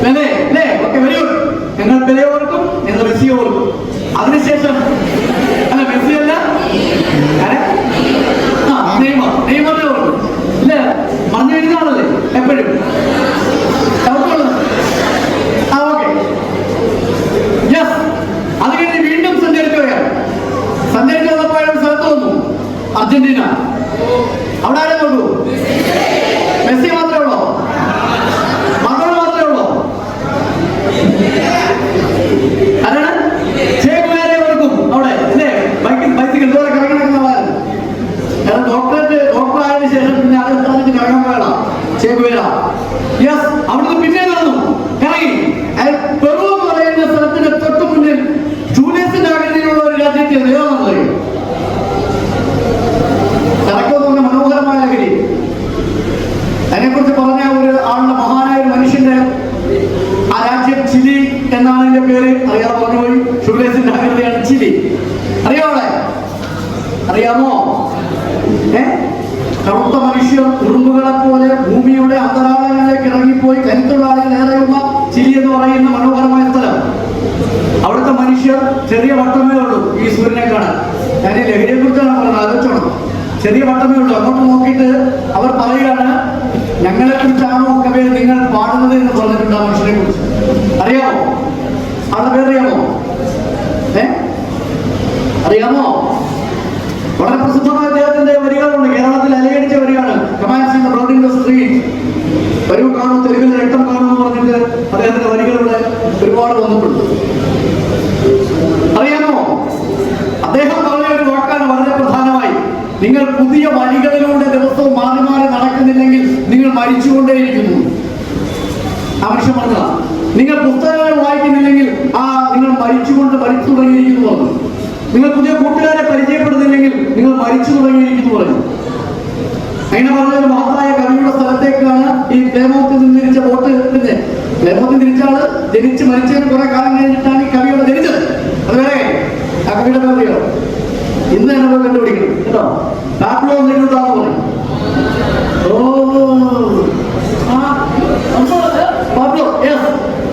H: പെലെ അല്ലേ? Okay, very good. ഞങ്ങൾ പെലെ ഓർക്കും, ഞങ്ങൾ മെസ്സിയെ ഓർക്കും. അതിനുശേഷം അല്ല, മെസ്സി അല്ല, നെയ്മറിനെ ഓർക്കും. ഇല്ല, മറന്നു വരുന്നതാണല്ലേ എപ്പോഴും. അത് കഴിഞ്ഞ് വീണ്ടും സഞ്ചരിക്കുകയാണ്. സഞ്ചരിച്ച് വന്നപ്പോഴും സ്ഥലത്ത് വന്നു അർജന്റീന. അവിടെ ആരെ നോക്കൂ? മെസ്സി മാത്രമേ ഉള്ളൂ? മറഡോണ മാത്രമേ ഉള്ളൂ? ആരാണ്? ചെ ഗുവേരയെ ഓർക്കും അവിടെ അല്ലേ? ബൈസിക്കിൾ ഇതുപോലെ കറങ്ങി നടക്കുന്നവരാണ്. ഡോക്ടർ ആയതിനു ശേഷം പിന്നെ അത് കറങ്ങാൻ പോയതാ ചെ ഗുവേര. യെസ്, അവിടുന്ന് പിന്നെ നടന്നു കറങ്ങി പെറു എന്ന് പറയുന്ന സ്ഥലത്തിന്റെ തൊട്ട് മുന്നിൽ ജൂലിയസിന്റെ ആകൃതിയിലുള്ള ഒരു രാജ്യത്തെ ദൈവമെന്ന് പറയും. കറക്കുന്ന മനോഹരമായ ലഹരി. അതിനെക്കുറിച്ച് പറഞ്ഞ ഒരു ആളുടെ മഹാനായ ഒരു മനുഷ്യന്റെ ആ രാജ്യം ചിലി എന്നാണ് എന്റെ പേര്. അറിയാതെ പറഞ്ഞുപോയി. ജൂലിയസിന്റെ ആകൃതിയാണ് ചിലി. അറിയാമോളെ? അറിയാമോ? കറുത്ത മനുഷ്യർ ഉറുമ്പുകളെ പോലെ ഭൂമിയുടെ അന്തരാളങ്ങളിലേക്ക് ഇറങ്ങിപ്പോയി കരുത്തുള്ള ആളുകൾ ഏറെയുള്ള ചിലി എന്ന് പറയുന്ന മനോഹരമായ സ്ഥലം. അവിടുത്തെ മനുഷ്യർ ചെറിയ വട്ടമേ ഉള്ളൂ ഈ സൂര്യനെ കാണാൻ. ഞാൻ ഈ ലഹരിയെ കുറിച്ചാണ് പറഞ്ഞത്, ആലോചിച്ചോണം. ചെറിയ വട്ടമേ ഉള്ളൂ. അങ്ങോട്ട് നോക്കിയിട്ട് അവർ പറയുകയാണ്, ഞങ്ങളെ കുറിച്ചാണോ കവി നിങ്ങൾ പാടുന്നത് എന്ന് പറഞ്ഞിട്ടുണ്ട് ആ മനുഷ്യനെ കുറിച്ച്. അറിയാമോ? ആളുടെ പേരറിയാമോ? അറിയാമോ? വളരെ പ്രസിദ്ധമായ അദ്ദേഹത്തിന്റെ വരികളുണ്ട്. കേരളത്തിൽ അലയടിച്ച വരിയാണ്. വരൂ കാണും, തെരുവിൽ രക്തം കാണുമെന്ന് പറഞ്ഞിട്ട് അദ്ദേഹത്തിന്റെ വരികളുടെ ഒരുപാട് വന്നിട്ടുണ്ട്. അറിയാമോ? അദ്ദേഹം പറഞ്ഞ ഒരു വാക്കാണ് വളരെ പ്രധാനമായി. നിങ്ങൾ പുതിയ വഴികളിലൂടെ ദിവസവും മാറി മാറി നടക്കുന്നില്ലെങ്കിൽ നിങ്ങൾ മരിച്ചുകൊണ്ടേയിരിക്കുന്നു. ആ മനുഷ്യൻ പറഞ്ഞതാ. നിങ്ങൾ പുസ്തകങ്ങൾ വായിക്കുന്നില്ലെങ്കിൽ നിങ്ങൾ മരിച്ചു തുടങ്ങിയിരിക്കുന്നു പറഞ്ഞു. നിങ്ങൾ പുതിയ കൂട്ടുകാരെ പരിചയപ്പെടുന്നില്ലെങ്കിൽ നിങ്ങൾ മരിച്ചു തുടങ്ങിയിരിക്കുന്നു പറഞ്ഞു. അങ്ങനെ പറഞ്ഞൊരു മഹത്തായ കവിയുടെ സ്ഥലത്തേക്കാണ് ഈ പ്ലേമോത്തിൽ നിന്ന് തിരിച്ച ബോട്ട്. പ്ലേമോത്തിൽ തിരിച്ചാള് ജനിച്ച് മരിച്ചതിന് കുറെ കാലം കഴിഞ്ഞിട്ടാണ് ഈ കവിയുടെ ജനിച്ചത്. അതുവരെ ആ കവിയുടെ പേരറിയോ? ഇന്ന് തന്നെ പോയി കണ്ടുപിടിക്കണം കേട്ടോ. പാബ്ലോ നെരൂദാന്ന് പറയും.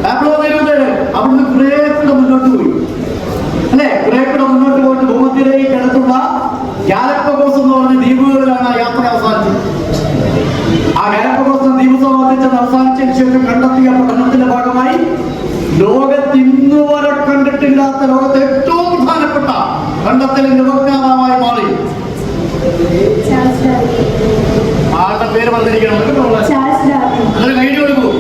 H: പാബ്ലോ നെരൂദ അവിടുന്ന് കുറെ കൂടെ മുന്നോട്ട് പോയി അല്ലെ? കുറെ കൂടെ മുന്നോട്ട് പോയിട്ട് ഭൂമധ്യരേഖയ്ക്ക് അടുത്തുള്ള ഗാലപ്പഗോസ് എന്ന് പറഞ്ഞ ദ്വീപുകളിലാണ് ആ യാത്ര അവസാനിച്ചത്. ആ ഗാലപ്പഗോസ് ദ്വീപ് സംബന്ധിച്ചത് അവസാനിച്ചതിന് ശേഷം കണ്ടെത്തിയ പഠനത്തിന്റെ ഭാഗമായി ലോകത്ത് ഇന്നുവരെ കണ്ടിട്ടില്ലാത്ത ലോകത്തെ ഏറ്റവും പ്രധാനപ്പെട്ട കണ്ടെത്തലിന്റെ ഉപജ്ഞാതാവായി മാറി. ആളുടെ പേര് പറഞ്ഞിരിക്കണം. അതൊരു കൈഡി കൊടുക്കൂ.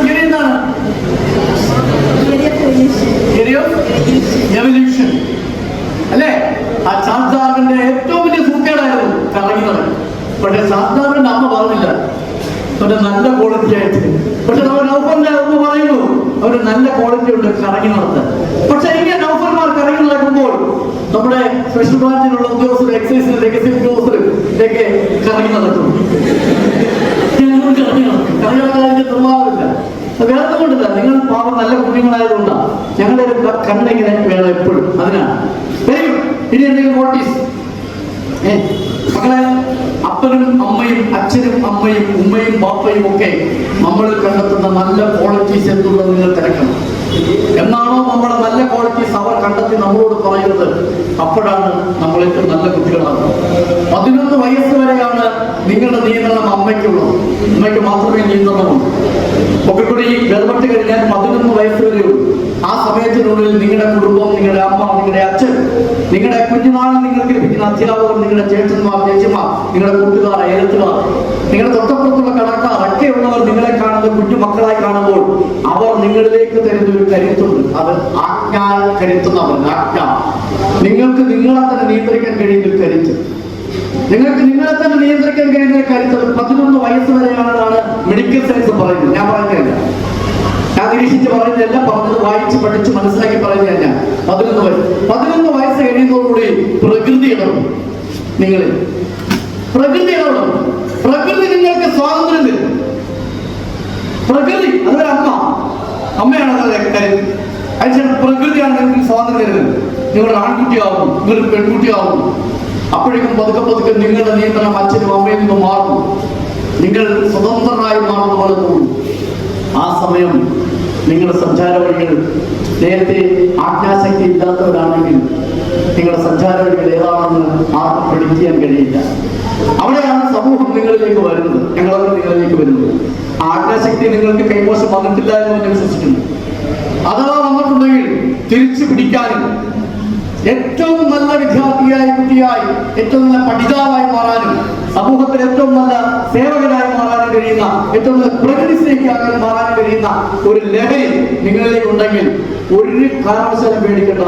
H: തിയറി എന്താണ്? എവല്യൂഷൻ അല്ലേ? ആ ചാൾസ് ഡാർവിന്റെ ഏറ്റവും വലിയ സൂക്കേടായിരുന്നു കറങ്ങി നടക്കും. പക്ഷെ ചാൾസ് ഡാർവിന്റെ അമ്മ പറഞ്ഞില്ല അവരുടെ നല്ല ക്വാളിറ്റി ആയിട്ട്. പക്ഷെ നമ്മൾ നൗഫറിന്റെ അമ്മ പറയുന്നു അവര് നല്ല ക്വാളിറ്റി ഉണ്ട് കറങ്ങി നടത്താൻ. പക്ഷെ ഇങ്ങനെ നൗഫർമാർ കറങ്ങി നടക്കുമ്പോൾ നമ്മുടെ സ്പെഷ്യൽ ബ്രാഞ്ചിലുള്ള ഉദ്യോഗസ്ഥർ, എക്സൈസിന്റെ രഹസ്യ ഉദ്യോഗസ്ഥർ ഇതൊക്കെ കറങ്ങി നടക്കും. കറങ്ങി നടക്കാതിന്റെ നിർവാഹമില്ല. വേറെ കൊണ്ടില്ല. നിങ്ങൾ പാവം നല്ല കുഞ്ഞുങ്ങളായതുകൊണ്ടാണ്. ഞങ്ങളുടെ ഒരു കണ്ണിങ്ങനെ വേണം എപ്പോഴും. അതിനാണ്. Very good. ഇനി എന്തെങ്കിലും നോട്ടീസ്? മക്കളെ, അപ്പനും അമ്മയും അച്ഛനും അമ്മയും ഉമ്മയും ബാപ്പയും ഒക്കെ നമ്മൾ കണ്ടെത്തുന്ന നല്ല ക്വാളിറ്റീസ് എന്തുള്ളത് നിങ്ങൾ തിരക്കണം. എന്നാണോ നമ്മുടെ നല്ല ക്വാളിറ്റീസ് അവർ കണ്ടെത്തി നമ്മളോട് പറയുന്നത്, അപ്പോഴാണ് നമ്മൾ ഏറ്റവും നല്ല കുട്ടികളാണ്. 11 വയസ്സ് വരെയാണ് നിങ്ങളുടെ നിയന്ത്രണം അമ്മയ്ക്കുള്ളത്. അമ്മയ്ക്ക് മാത്രമേ നിയന്ത്രണമുള്ളൂ. ഒക്കെ കൂടി വേർപെട്ട് കഴിഞ്ഞാൽ 11 വയസ്സ് വരെയുള്ളൂ. ആ സമയത്തിനുള്ളിൽ നിങ്ങളുടെ കുടുംബം, നിങ്ങളുടെ അമ്മ, നിങ്ങളുടെ അച്ഛൻ, നിങ്ങളുടെ കുഞ്ഞുനാളിൽ നിങ്ങൾക്ക് ലഭിക്കുന്ന അധ്യാപകർ, നിങ്ങളുടെ ചേട്ടന്മാർ, ചേച്ചിമാർ, നിങ്ങളുടെ കൂട്ടുകാർ, അയലത്തുകാർ, നിങ്ങളുടെ തൊട്ടപ്പുറത്തുള്ള കടക്കാർ ഒക്കെയുള്ളവർ നിങ്ങളെ കാണുന്ന കുഞ്ഞു മക്കളായി കാണുമ്പോൾ അവർ നിങ്ങളിലേക്ക് തരുന്ന ഒരു കരുത്തുണ്ട്. അത് ആജ്ഞ കരുത്തുന്നവർ. ആജ്ഞ. നിങ്ങൾക്ക് നിങ്ങളെ തന്നെ നിയന്ത്രിക്കാൻ കഴിയുന്ന ഒരു കരുത്ത്. നിങ്ങൾക്ക് നിങ്ങളെ തന്നെ നിയന്ത്രിക്കാൻ കഴിയുന്ന ഒരു കരുത്ത് 11 വയസ്സ് വരെയാണെന്നാണ് മെഡിക്കൽ സയൻസ് പറയുന്നത്. ഞാൻ പറയുന്നില്ല. നിരീക്ഷിച്ച് പറയുന്നതെല്ലാം പറഞ്ഞത് വായിച്ച് പഠിച്ച് മനസ്സിലാക്കി പറയുന്നത് ഞാൻ 11 വയസ്സ് കഴിയുന്നതോടുകൂടി പ്രകൃതി ഇടപെടും. നിങ്ങളിൽ പ്രകൃതി ഇടപെടും. പ്രകൃതി നിങ്ങൾക്ക് സ്വാതന്ത്ര്യം തരും. പ്രകൃതി അതൊരു അമ്മയാണ് അതിന്റെ കാര്യം. അതിനുശേഷം പ്രകൃതിയാണ് നിങ്ങൾക്ക് സ്വാതന്ത്ര്യം തരുന്നത്. നിങ്ങളുടെ ആൺകുട്ടിയാവും, നിങ്ങളുടെ പെൺകുട്ടിയാവും. അപ്പോഴേക്കും പതുക്കെ നിങ്ങളുടെ നിയന്ത്രണം അച്ഛനും അമ്മയിൽ നിന്ന് മാറും. നിങ്ങൾ സ്വതന്ത്രരായി മാറുന്ന പോലെ തോന്നും. ആ സമയം നിങ്ങളുടെ സഞ്ചാര വഴികൾ നേരത്തെ ആജ്ഞാശക്തി ഇല്ലാത്തവരാണെങ്കിൽ നിങ്ങളുടെ സഞ്ചാര വഴികൾ ഏതാണെന്ന് ആർക്കും പഠിക്കാൻ കഴിയില്ല. അവിടെയാണ് സമൂഹം നിങ്ങളിലേക്ക് വരുന്നത്, ഞങ്ങളവർ നിങ്ങളിലേക്ക് വരുന്നത്. ആജ്ഞാശക്തി നിങ്ങൾക്ക് കൈമോശം വന്നിട്ടില്ല എന്ന് ഞാൻ വിശ്വസിക്കുന്നു. അഥവാ വന്നിട്ടുണ്ടെങ്കിൽ തിരിച്ചു പിടിക്കാനും ഏറ്റവും നല്ല വിദ്യാർത്ഥിയായി, കുട്ടിയായി, ഏറ്റവും നല്ല പഠിതാവായി മാറാനും, സമൂഹത്തിൽ ഏറ്റവും നല്ല സേവകനായി മാറാനും കഴിയുന്ന, ഏറ്റവും നല്ല പ്രകൃതി സ്നേഹിയായി മാറാനും കഴിയുന്ന ഒരു ലഹരി നിങ്ങളിലേക്ക് ഉണ്ടെങ്കിൽ ഒരു കാരണവശാലും പേടിക്കേണ്ട.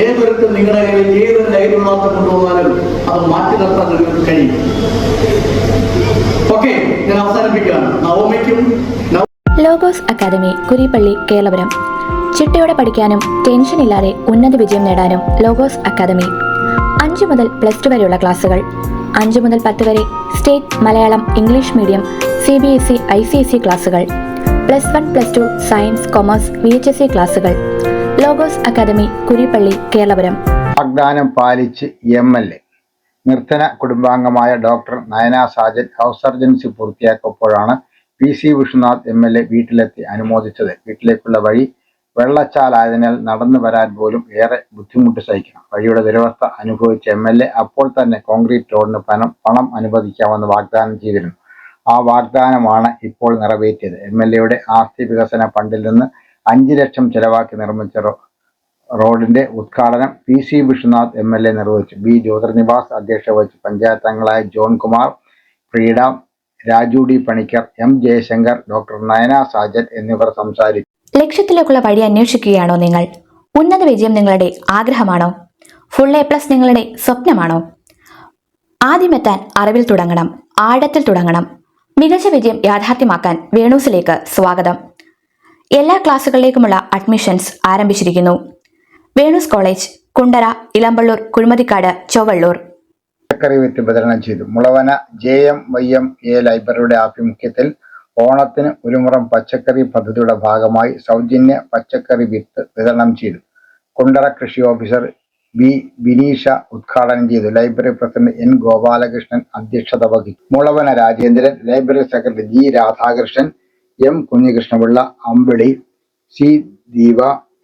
H: ഏതൊരുത്തും നിങ്ങളുടെ കയ്യിൽ ഏതൊരു ലഹരി ഉള്ളാത്ത കൊണ്ടുപോകാനും അത് മാറ്റി നിർത്താൻ നിങ്ങൾക്ക് കഴിയും. ഓക്കെ, ഞാൻ അവസാനിപ്പിക്കുകയാണ്. നവോമിക്കും
C: ലോഗോസ് അക്കാദമി, കുരിപ്പള്ളി, കേരളപുരം. ചിട്ടയോടെ പഠിക്കാനും ടെൻഷൻ ഇല്ലാതെ ഉന്നത വിജയം നേടാനും ലോഗോസ് അക്കാദമി. 5 മുതൽ +2 വരെയുള്ള ക്ലാസുകൾ. 5 മുതൽ 10 വരെ state Malayalam English medium CBSE ICSE ക്ലാസുകൾ. +1 +2 സയൻസ് കൊമേഴ്സ് VHSE ക്ലാസുകൾ. Logos academy, Kurippally, Keralapuram.
A: വാഗ്ദാനം പാലിച്ച് MLA നിർധന കുടുംബാംഗമായ doctor Nayana Sajan house surgency പൂർത്തിയാക്കിയപ്പോഴാണ് PC വിശ്വനാഥ് MLA വീട്ടിലെത്തി അനുമോദിച്ചത്. വീട്ടിലേക്കുള്ള വഴി വെള്ളച്ചാലായതിനാൽ നടന്നു വരാൻ പോലും ഏറെ ബുദ്ധിമുട്ട് സഹിക്കണം. വഴിയുടെ ദുരവസ്ഥ അനുഭവിച്ച MLA അപ്പോൾ തന്നെ കോൺക്രീറ്റ് റോഡിന് പണം അനുവദിക്കാമെന്ന് വാഗ്ദാനം ചെയ്തിരുന്നു. ആ വാഗ്ദാനമാണ് ഇപ്പോൾ നിറവേറ്റിയത്. MLAയുടെ ആസ്തി വികസന ഫണ്ടിൽ നിന്ന് 5 ലക്ഷം ചെലവാക്കി നിർമ്മിച്ച റോഡിന്റെ ഉദ്ഘാടനം PC വിശ്വനാഥ് MLA നിർവഹിച്ചു. B ജ്യോതിർനിവാസ് അധ്യക്ഷത വഹിച്ചു. പഞ്ചായത്ത് അംഗങ്ങളായ John Kumar, ഫ്രീഡ, Raju D Panicker, M Jaishankar, doctor Nayana Sajan എന്നിവർ സംസാരിച്ചു.
C: ലക്ഷ്യത്തിലേക്കുള്ള വഴി അന്വേഷിക്കുകയാണോ നിങ്ങൾ? ഉന്നത വിജയം നിങ്ങളുടെ ആഗ്രഹമാണോ? ഫുൾ A+ നിങ്ങളുടെ സ്വപ്നമാണോ? ആദ്യമെത്താൻ അറിവിൽ തുടങ്ങണം, ആഴത്തിൽ തുടങ്ങണം. മികച്ച വിജയം യാഥാർത്ഥ്യമാക്കാൻ വേണൂസിലേക്ക് സ്വാഗതം. എല്ലാ ക്ലാസുകളിലേക്കുമുള്ള അഡ്മിഷൻസ് ആരംഭിച്ചിരിക്കുന്നു. വേണൂസ് കോളേജ്, കുണ്ടറ, ഇളമ്പള്ളൂർ, കുഴിമതിക്കാട്, ചൊവ്വള്ളൂർ.
A: പച്ചക്കറി വിത്ത് വിതരണം ചെയ്തു. മുളവന JMYMA ലൈബ്രറിയുടെ ആഭിമുഖ്യത്തിൽ ഓണത്തിന് ഒരു മുറം പച്ചക്കറി പദ്ധതിയുടെ ഭാഗമായി സൗജന്യ പച്ചക്കറി വിത്ത് വിതരണം ചെയ്തു. കുണ്ടറ കൃഷി ഓഫീസർ B ബിനീഷ ഉദ്ഘാടനം ചെയ്തു. ലൈബ്രറി പ്രസിഡന്റ് N ഗോപാലകൃഷ്ണൻ അധ്യക്ഷത വഹിച്ചു. Mulavana Rajendran, library secretary G Radhakrishnan, M Kunjikrishnapillai, Ambili, C Deepa,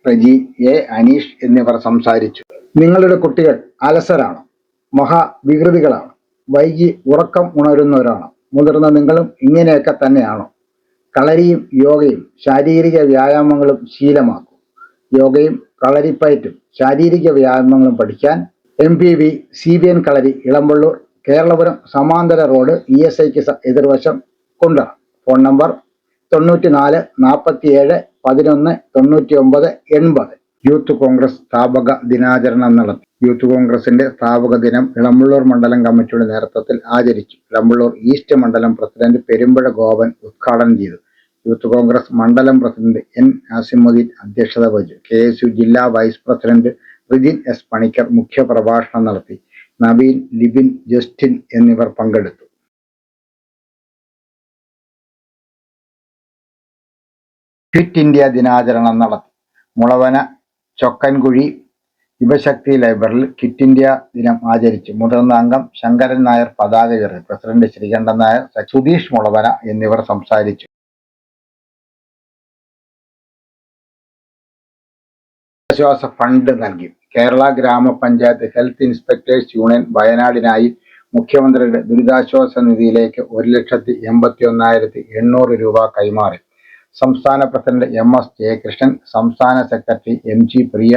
A: Reji, A Aneesh എന്നിവർ സംസാരിച്ചു. നിങ്ങളുടെ കുട്ടികൾ അലസരാണോ? മഹാവികൃതികളാണോ? വൈകി ഉറക്കം ഉണരുന്നവരാണോ? മുതിർന്ന നിങ്ങളും ഇങ്ങനെയൊക്കെ തന്നെയാണോ? കളരിയും യോഗയും ശാരീരിക വ്യായാമങ്ങളും ശീലമാക്കൂ. യോഗയും കളരിപ്പയറ്റും ശാരീരിക വ്യായാമങ്ങളും പഠിക്കാൻ MPV CBN കളരി, ഇളമ്പള്ളൂർ, കേരളപുരം, സമാന്തര റോഡ്, ESIക്ക് എതിർവശം, കുണ്ടറ. Phone number 94 47 11 99 80. യൂത്ത് കോൺഗ്രസ് സ്ഥാപക ദിനാചരണം നടത്തി. യൂത്ത് കോൺഗ്രസിന്റെ സ്ഥാപക ദിനം ഇളമ്പള്ളൂർ മണ്ഡലം കമ്മിറ്റിയുടെ നേതൃത്വത്തിൽ ആചരിച്ചു. ഇളമ്പള്ളൂർ ഈസ്റ്റ് മണ്ഡലം പ്രസിഡന്റ് പെരുമ്പഴ ഗോപൻ ഉദ്ഘാടനം ചെയ്തു. യൂത്ത് കോൺഗ്രസ് മണ്ഡലം പ്രസിഡന്റ് N ആസിമുദ്ദീൻ അധ്യക്ഷത വഹിച്ചു. KSU ജില്ലാ vice president Rijin S Panicker മുഖ്യപ്രഭാഷണം നടത്തി. നവീൻ, ലിബിൻ, ജസ്റ്റിൻ എന്നിവർ പങ്കെടുത്തു. ക്വിറ്റ് ഇന്ത്യ ദിനാചരണം നടത്തി. മുളവന ചൊക്കൻകുഴി യുവശക്തി ലൈബ്രറിയിൽ ക്വിറ്റ് ഇന്ത്യ ദിനം ആചരിച്ചു. മുതിർന്ന അംഗം ശങ്കരൻ നായർ പതാക ഉയർത്തി. പ്രസിഡന്റ് ശ്രീകണ്ഠൻ നായർ, സുധീഷ് മുളവന എന്നിവർ സംസാരിച്ചു. ദുരിതാശ്വാസ ഫണ്ട് നൽകി. കേരള ഗ്രാമപഞ്ചായത്ത് ഹെൽത്ത് ഇൻസ്പെക്ടേഴ്സ് യൂണിയൻ വയനാടിനായി മുഖ്യമന്ത്രിയുടെ ദുരിതാശ്വാസ നിധിയിലേക്ക് 1,81,800 രൂപ കൈമാറി. സംസ്ഥാന പ്രസിഡന്റ് MS ജയകൃഷ്ണൻ, സംസ്ഥാന സെക്രട്ടറി MG പ്രിയ,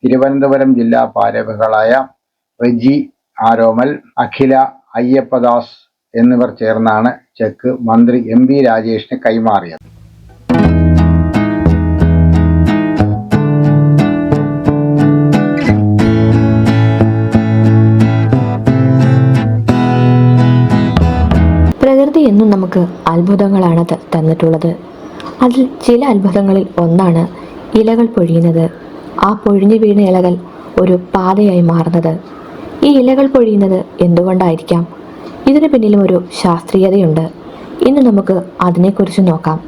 A: തിരുവനന്തപുരം ജില്ലാ ഭാരവാഹികളായ റെജി ആരോമൽ, അഖില, അയ്യപ്പദാസ് എന്നിവർ ചേർന്നാണ് ചെക്ക് മന്ത്രി MB രാജേഷിന് കൈമാറിയത്.
C: പ്രകൃതി എന്നും നമുക്ക് അത്ഭുതങ്ങളാണ് തന്നിട്ടുള്ളത്. അതിൽ ചില അത്ഭുതങ്ങളിൽ ഒന്നാണ് ഇലകൾ പൊഴിയുന്നത്. ആ പൊഴിഞ്ഞു വീണ ഇലകൾ ഒരു പാതയായി മാറുന്നത്. ഈ ഇലകൾ പൊഴിയുന്നത് എന്തുകൊണ്ടായിരിക്കാം? ഇതിനു പിന്നിലും ഒരു ശാസ്ത്രീയതയുണ്ട്. ഇന്ന് നമുക്ക് അതിനെക്കുറിച്ച് നോക്കാം.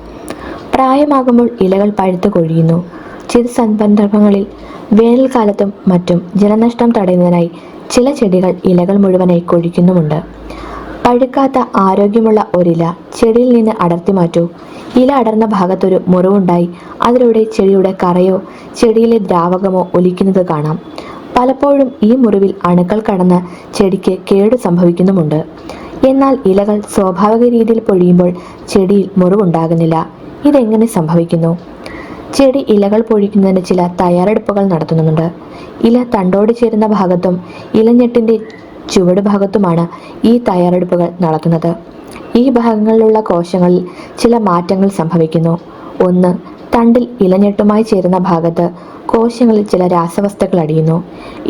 C: പ്രായമാകുമ്പോൾ ഇലകൾ പഴുത്ത് കൊഴിയുന്നു. ചില സന്ദർഭങ്ങളിൽ വേനൽക്കാലത്തും മറ്റും ജലനഷ്ടം തടയുന്നതിനായി ചില ചെടികൾ ഇലകൾ മുഴുവനായി കൊഴിക്കുന്നുമുണ്ട്. പഴുക്കാത്ത ആരോഗ്യമുള്ള ഒരില ചെടിയിൽ നിന്ന് അടർത്തി മാറ്റൂ. ഇല അടർന്ന ഭാഗത്തൊരു മുറിവുണ്ടായി അതിലൂടെ ചെടിയുടെ കറയോ ചെടിയിലെ ദ്രാവകമോ ഒലിക്കുന്നത് കാണാം. പലപ്പോഴും ഈ മുറിവിൽ അണുക്കൾ കടന്ന് ചെടിക്ക് കേടു സംഭവിക്കുന്നുമുണ്ട്. എന്നാൽ ഇലകൾ സ്വാഭാവിക രീതിയിൽ പൊഴിയുമ്പോൾ ചെടിയിൽ മുറിവുണ്ടാകുന്നില്ല. ഇതെങ്ങനെ സംഭവിക്കുന്നു? ചെടി ഇലകൾ പൊഴിക്കുന്നതിന് ചില തയ്യാറെടുപ്പുകൾ നടത്തുന്നുണ്ട്. ഇല തണ്ടോട് ചേരുന്ന ഭാഗത്തും ഇലഞ്ഞെട്ടിൻ്റെ ചുവട് ഭാഗത്തുമാണ് ഈ തയ്യാറെടുപ്പുകൾ നടത്തുന്നത്. ഈ ഭാഗങ്ങളിലുള്ള കോശങ്ങളിൽ ചില മാറ്റങ്ങൾ സംഭവിക്കുന്നു. ഒന്ന്, തണ്ടിൽ ഇലഞ്ഞെട്ടുമായി ചേരുന്ന ഭാഗത്ത് കോശങ്ങളിൽ ചില രാസവസ്തുക്കൾ അടിയുന്നു.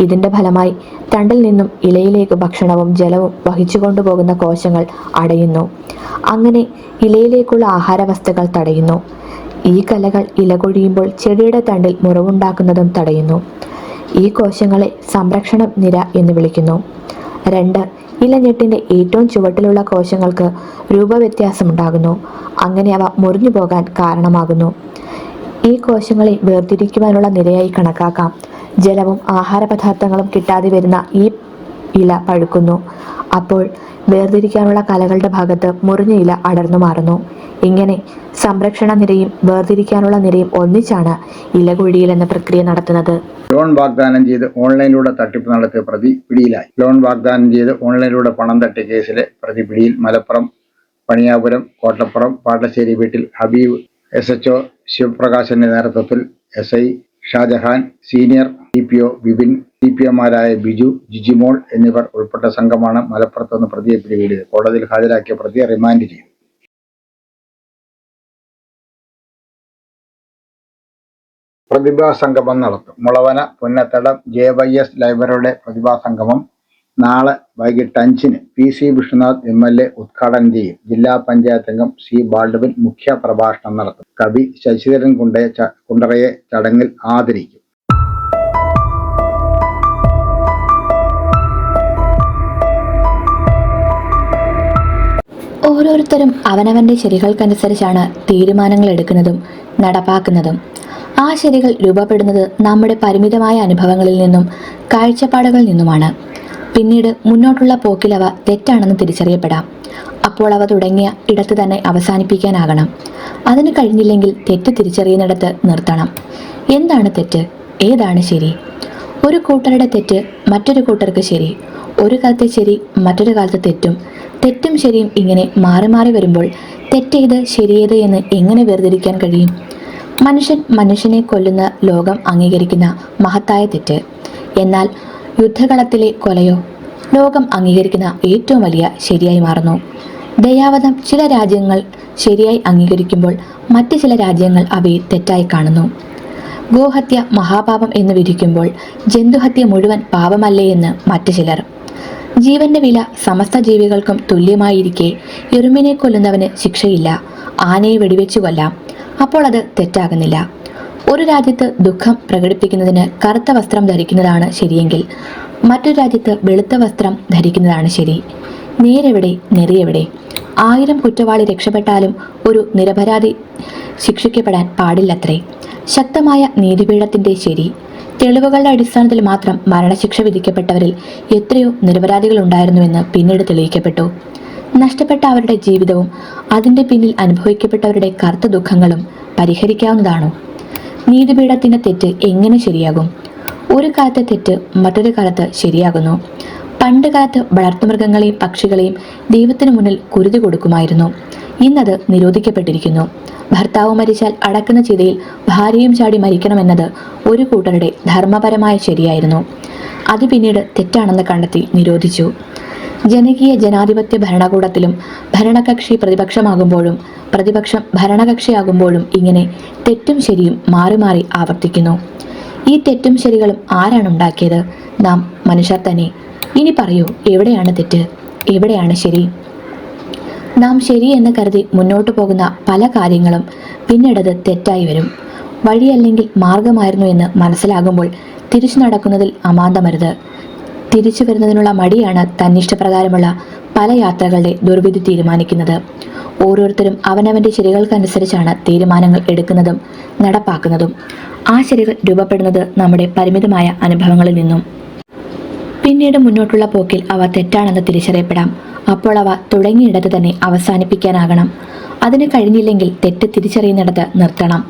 C: ഇതിൻ്റെ ഫലമായി തണ്ടിൽ നിന്നും ഇലയിലേക്ക് ഭക്ഷണവും ജലവും വഹിച്ചു കൊണ്ടുപോകുന്ന കോശങ്ങൾ അടയുന്നു. അങ്ങനെ ഇലയിലേക്കുള്ള ആഹാരവസ്തുക്കൾ തടയുന്നു. ഈ കലകൾ ഇല കൊഴിയുമ്പോൾ ചെടിയുടെ തണ്ടിൽ മുറിവുണ്ടാക്കുന്നതും തടയുന്നു. ഈ കോശങ്ങളെ സംരക്ഷണ നിര എന്ന് വിളിക്കുന്നു. 2, ഇലഞ്ഞെട്ടിൻ്റെ ഏറ്റവും ചുവട്ടിലുള്ള കോശങ്ങൾക്ക് രൂപവ്യത്യാസമുണ്ടാകുന്നു. അങ്ങനെ അവ മുറിഞ്ഞു പോകാൻ കാരണമാകുന്നു. ഈ കോശങ്ങളെ വേർതിരിക്കുവാനുള്ള നിരയായി കണക്കാക്കാം. ജലവും ആഹാരപദാർത്ഥങ്ങളും കിട്ടാതെ വരുന്ന ഈ ഇല പഴുക്കുന്നു. അപ്പോൾ വേർതിരിക്കാനുള്ള കലകളുടെ ഭാഗത്ത് മുറിഞ്ഞ ഇല അടർന്നു മാറുന്നു. ഇങ്ങനെ സംരക്ഷണ നിരയും വേർതിരിക്കാനുള്ള നിരയും ഒന്നിച്ചാണ് ഇല കൊഴിയൽ എന്ന പ്രക്രിയ നടത്തുന്നത്.
A: ലോൺ വാഗ്ദാനം ചെയ്ത് ഓൺലൈനിലൂടെ തട്ടിപ്പ് നടത്തിയ പ്രതി പിടിയിലായി. ലോൺ വാഗ്ദാനം ചെയ്ത് ഓൺലൈനിലൂടെ പണം തട്ടിയ കേസിലെ പ്രതി പിടിയിൽ. മലപ്പുറം പണിയാപുരം കോട്ടപ്പുറം പാട്ടശ്ശേരി വീട്ടിൽ ഹബീബ്, SHO ശിവപ്രകാശിന്റെ നേതൃത്വത്തിൽ SI Shajahan, senior DPO Vipin, CPMമാരായ ബിജു, ജിജിമോൾ എന്നിവർ ഉൾപ്പെട്ട സംഘമാണ് മലപ്പുറത്ത് നിന്ന് പ്രതിയെ പിടികൂടിയത്. കോടതിയിൽ ഹാജരാക്കിയ പ്രതിയെ റിമാൻഡ് ചെയ്തു. പ്രതിഭാ സംഗമം നടത്തും. മുളവന പുന്നത്തടം JYS ലൈബ്രറിയുടെ പ്രതിഭാ സംഗമം നാളെ വൈകിട്ട് 5-ന് PC വിഷ്ണുനാഥ് MLA ഉദ്ഘാടനം ചെയ്യും. ജില്ലാ പഞ്ചായത്ത് അംഗം C ബാൾഡവിൻ മുഖ്യ പ്രഭാഷണം നടത്തും. കവി ശശിധരൻ കുണ്ടറയെ ചടങ്ങിൽ ആദരിക്കും.
C: ഓരോരുത്തരും അവനവൻ്റെ ശരികൾക്കനുസരിച്ചാണ് തീരുമാനങ്ങൾ എടുക്കുന്നതും നടപ്പാക്കുന്നതും. ആ ശരികൾ രൂപപ്പെടുന്നത് നമ്മുടെ പരിമിതമായ അനുഭവങ്ങളിൽ നിന്നും കാഴ്ചപ്പാടുകളിൽ നിന്നുമാണ്. പിന്നീട് മുന്നോട്ടുള്ള പോക്കിൽ അവ തെറ്റാണെന്ന് തിരിച്ചറിയപ്പെടാം. അപ്പോൾ അവ തുടങ്ങിയ ഇടത്ത് തന്നെ അവസാനിപ്പിക്കാനാകണം. അതിന് കഴിഞ്ഞില്ലെങ്കിൽ തെറ്റ് തിരിച്ചറിയുന്നിടത്ത് നിർത്തണം. എന്താണ് തെറ്റ്? ഏതാണ് ശരി? ഒരു കൂട്ടരുടെ തെറ്റ് മറ്റൊരു കൂട്ടർക്ക് ശരി. ഒരു കാലത്തെ ശരി മറ്റൊരു കാലത്ത് തെറ്റും. തെറ്റും ശരിയും ഇങ്ങനെ മാറി മാറി വരുമ്പോൾ തെറ്റേത് ശരിയേത് എന്ന് എങ്ങനെ വേർതിരിക്കാൻ കഴിയും? മനുഷ്യൻ മനുഷ്യനെ കൊല്ലുന്ന ലോകം അംഗീകരിക്കുന്ന മഹത്തായ തെറ്റ്. എന്നാൽ യുദ്ധകളത്തിലെ കൊലയോ ലോകം അംഗീകരിക്കുന്ന ഏറ്റവും വലിയ ശരിയായി മാറുന്നു. ദയാവധം ചില രാജ്യങ്ങൾ ശരിയായി അംഗീകരിക്കുമ്പോൾ മറ്റ് ചില രാജ്യങ്ങൾ അവയെ തെറ്റായി കാണുന്നു. ഗോഹത്യ മഹാപാപം എന്ന് വിധിക്കുമ്പോൾ ജന്തുഹത്യ മുഴുവൻ പാപമല്ലേ എന്ന് മറ്റു ചിലർ. ജീവന്റെ വില സമസ്ത ജീവികൾക്കും തുല്യമായിരിക്കെ എറുമ്പിനെ കൊല്ലുന്നവന് ശിക്ഷയില്ല, ആനയെ വെടിവെച്ചു കൊല്ലാം. അപ്പോൾ അത് തെറ്റാകുന്നില്ല. ഒരു രാജ്യത്ത് ദുഃഖം പ്രകടിപ്പിക്കുന്നതിന് കറുത്ത വസ്ത്രം ധരിക്കുന്നതാണ് ശരിയെങ്കിൽ മറ്റൊരു രാജ്യത്ത് വെളുത്ത വസ്ത്രം ധരിക്കുന്നതാണ് ശരി. നേരെവിടെ നെറിയെവിടെ? 1000 കുറ്റവാളി രക്ഷപ്പെട്ടാലും ഒരു നിരപരാധി ശിക്ഷിക്കപ്പെടാൻ പാടില്ലത്രേ. ശക്തമായ നീതിപീഠത്തിന്റെ ശരി. തെളിവുകളുടെ അടിസ്ഥാനത്തിൽ മാത്രം മരണശിക്ഷ വിധിക്കപ്പെട്ടവരിൽ എത്രയോ നിരപരാധികൾ ഉണ്ടായിരുന്നുവെന്ന് പിന്നീട് തെളിയിക്കപ്പെട്ടു. നഷ്ടപ്പെട്ട അവരുടെ ജീവിതവും അതിൻ്റെ പിന്നിൽ അനുഭവിക്കപ്പെട്ടവരുടെ കറുത്ത ദുഃഖങ്ങളും പരിഹരിക്കാവുന്നതാണോ? നീതിപീഠത്തിൻ്റെ തെറ്റ് എങ്ങനെ ശരിയാകും? ഒരു കാലത്തെ തെറ്റ് മറ്റൊരു കാലത്ത് ശരിയാകുന്നു. പണ്ട് കാലത്ത് വളർത്തുമൃഗങ്ങളെയും പക്ഷികളെയും ദൈവത്തിനു മുന്നിൽ കുരുതി കൊടുക്കുമായിരുന്നു. ഇന്നത് നിരോധിക്കപ്പെട്ടിരിക്കുന്നു. ഭർത്താവ് മരിച്ചാൽ അടക്കുന്ന ചിതയിൽ ഭാര്യയും ചാടി മരിക്കണമെന്നത് ഒരു കൂട്ടരുടെ ധർമ്മപരമായ ശരിയായിരുന്നു. അത് പിന്നീട് തെറ്റാണെന്ന് കണ്ടെത്തി നിരോധിച്ചു. ജനകീയ ജനാധിപത്യ ഭരണകൂടത്തിലും ഭരണകക്ഷി പ്രതിപക്ഷമാകുമ്പോഴും പ്രതിപക്ഷം ഭരണകക്ഷിയാകുമ്പോഴും ഇങ്ങനെ തെറ്റും ശരിയും മാറി മാറി ആവർത്തിക്കുന്നു. ഈ തെറ്റും ശരികളും ആരാണ് ഉണ്ടാക്കിയത്? നാം മനുഷ്യർ തന്നെ. ഇനി പറയൂ, എവിടെയാണ് തെറ്റ്, എവിടെയാണ് ശരി? നാം ശരിയെന്ന് കരുതി മുന്നോട്ടു പോകുന്ന പല കാര്യങ്ങളും പിന്നീടത് തെറ്റായി വരും. വഴിയല്ലെങ്കിൽ മാർഗമായിരുന്നു എന്ന് മനസ്സിലാകുമ്പോൾ തിരിച്ചു നടക്കുന്നതിൽ അമാന്തമരുത്. തിരിച്ചു വരുന്നതിനുള്ള മടിയാണ് തന്നിഷ്ടപ്രകാരമുള്ള പല യാത്രകളുടെ ദുർവിധി തീരുമാനിക്കുന്നത്. ഓരോരുത്തരും അവനവൻ്റെ ശരികൾക്കനുസരിച്ചാണ് തീരുമാനങ്ങൾ എടുക്കുന്നതും നടപ്പാക്കുന്നതും. ആ ശരികൾ രൂപപ്പെടുന്നത് നമ്മുടെ പരിമിതമായ അനുഭവങ്ങളിൽ നിന്നും. പിന്നീട് മുന്നോട്ടുള്ള പോക്കിൽ അവ തെറ്റാണെന്ന് തിരിച്ചറിയപ്പെടാം. അപ്പോൾ അവ തുടങ്ങിയിടത്ത് തന്നെ അവസാനിപ്പിക്കാനാകണം. അതിന് കഴിഞ്ഞില്ലെങ്കിൽ തെറ്റ് തിരിച്ചറിയുന്നിടത്ത് നിർത്തണം.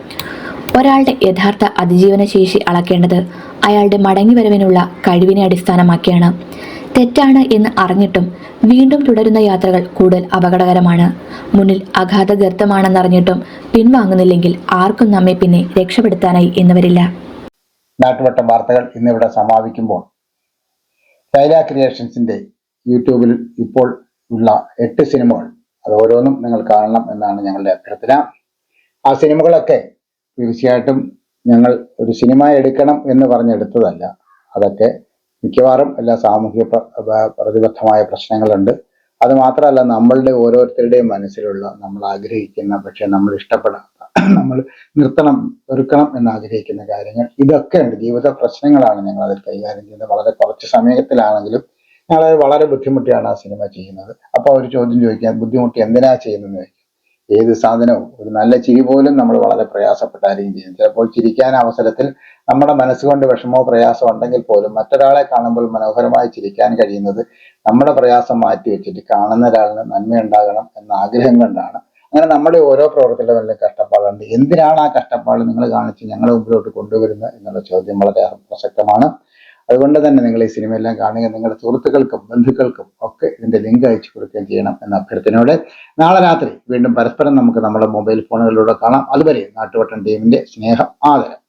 C: ഒരാളുടെ യഥാർത്ഥ അതിജീവന ശേഷി അളക്കേണ്ടത് അയാളുടെ മടങ്ങിവരവിനുള്ള കഴിവിനെ അടിസ്ഥാനമാക്കിയാണ്. തെറ്റാണ് എന്ന് അറിഞ്ഞിട്ടും വീണ്ടും തുടരുന്ന യാത്രകൾ കൂടുതൽ അപകടകരമാണ്. മുന്നിൽ അഗാധ ഗർത്തമാണെന്നറിഞ്ഞിട്ടും പിൻവാങ്ങുന്നില്ലെങ്കിൽ ആർക്കും നമ്മെ പിന്നെ രക്ഷപ്പെടുത്താനായി എന്ന് വരില്ല.
A: നാട്ടുവട്ടം വാർത്തകൾ ഇന്നിവിടെ സമാപിക്കുമ്പോൾ ലൈല ക്രിയേഷൻസിന്റെ യൂട്യൂബിൽ ഇപ്പോൾ ഉള്ള 8 സിനിമകൾ അത് ഓരോന്നും നിങ്ങൾ കാണണം എന്നാണ് ഞങ്ങളുടെ അഭ്യർത്ഥന. ആ സിനിമകളൊക്കെ തീർച്ചയായിട്ടും ഞങ്ങൾ ഒരു സിനിമ എടുക്കണം എന്ന് പറഞ്ഞെടുത്തതല്ല. അതൊക്കെ മിക്കവാറും എല്ലാ സാമൂഹ്യ പ്രതിബദ്ധമായ പ്രശ്നങ്ങളുണ്ട്. അത് മാത്രമല്ല, നമ്മളുടെ ഓരോരുത്തരുടെയും മനസ്സിലുള്ള നമ്മൾ ആഗ്രഹിക്കുന്ന പക്ഷെ നമ്മൾ ഇഷ്ടപ്പെടാത്ത നമ്മൾ നിർത്തണം വെറുക്കണം എന്ന് ആഗ്രഹിക്കുന്ന കാര്യങ്ങൾ ഇതൊക്കെ ഉണ്ട്. ജീവിത പ്രശ്നങ്ങളാണ് ഞങ്ങൾ അതിൽ കൈകാര്യം ചെയ്യുന്നത്. വളരെ കുറച്ച് സമയത്തിലാണെങ്കിലും ഞങ്ങൾ വളരെ ബുദ്ധിമുട്ടിയാണ് ആ സിനിമ ചെയ്യുന്നത്. അപ്പോൾ ഒരു ചോദ്യം ചോദിക്കാൻ, ബുദ്ധിമുട്ടി എന്തിനാ ചെയ്യുന്നതെന്ന് ചോദിക്കും. ഏത് സാധനവും ഒരു നല്ല ചിരി പോലും നമ്മൾ വളരെ പ്രയാസപ്പെട്ടായിരിക്കും ചെയ്യുന്നത്. ചിലപ്പോൾ ചിരിക്കാൻ അവസരത്തിൽ നമ്മുടെ മനസ്സുകൊണ്ട് വിഷമോ പ്രയാസമോ ഉണ്ടെങ്കിൽ പോലും മറ്റൊരാളെ കാണുമ്പോൾ മനോഹരമായി ചിരിക്കാൻ കഴിയുന്നത് നമ്മുടെ പ്രയാസം മാറ്റി വെച്ചിട്ട് കാണുന്ന ഒരാളിന് നന്മയുണ്ടാകണം എന്ന ആഗ്രഹം കൊണ്ടാണ്. അങ്ങനെ നമ്മുടെ ഓരോ പ്രവർത്തനത്തിലും വലിയ കഷ്ടപ്പാടുണ്ട്. എന്തിനാണ് ആ കഷ്ടപ്പാട് നിങ്ങൾ കാണിച്ച് ഞങ്ങളെ മുമ്പിലോട്ട് കൊണ്ടുവരുന്നത് എന്നുള്ള ചോദ്യം വളരെ പ്രസക്തമാണ്. അതുകൊണ്ട് തന്നെ നിങ്ങൾ ഈ സിനിമയെല്ലാം കാണുക, നിങ്ങളുടെ സുഹൃത്തുക്കൾക്കും ബന്ധുക്കൾക്കും ഒക്കെ ഇതിന്റെ ലിങ്ക് അയച്ചു കൊടുക്കുകയും ചെയ്യണം എന്ന അഭ്യർത്ഥനയോടെ നാളെ രാത്രി വീണ്ടും പരസ്പരം നമുക്ക് നമ്മുടെ മൊബൈൽ ഫോണുകളിലൂടെ കാണാം. അതുവരെ നാട്ടുവട്ടം ടീമിന്റെ സ്നേഹം, ആദരം.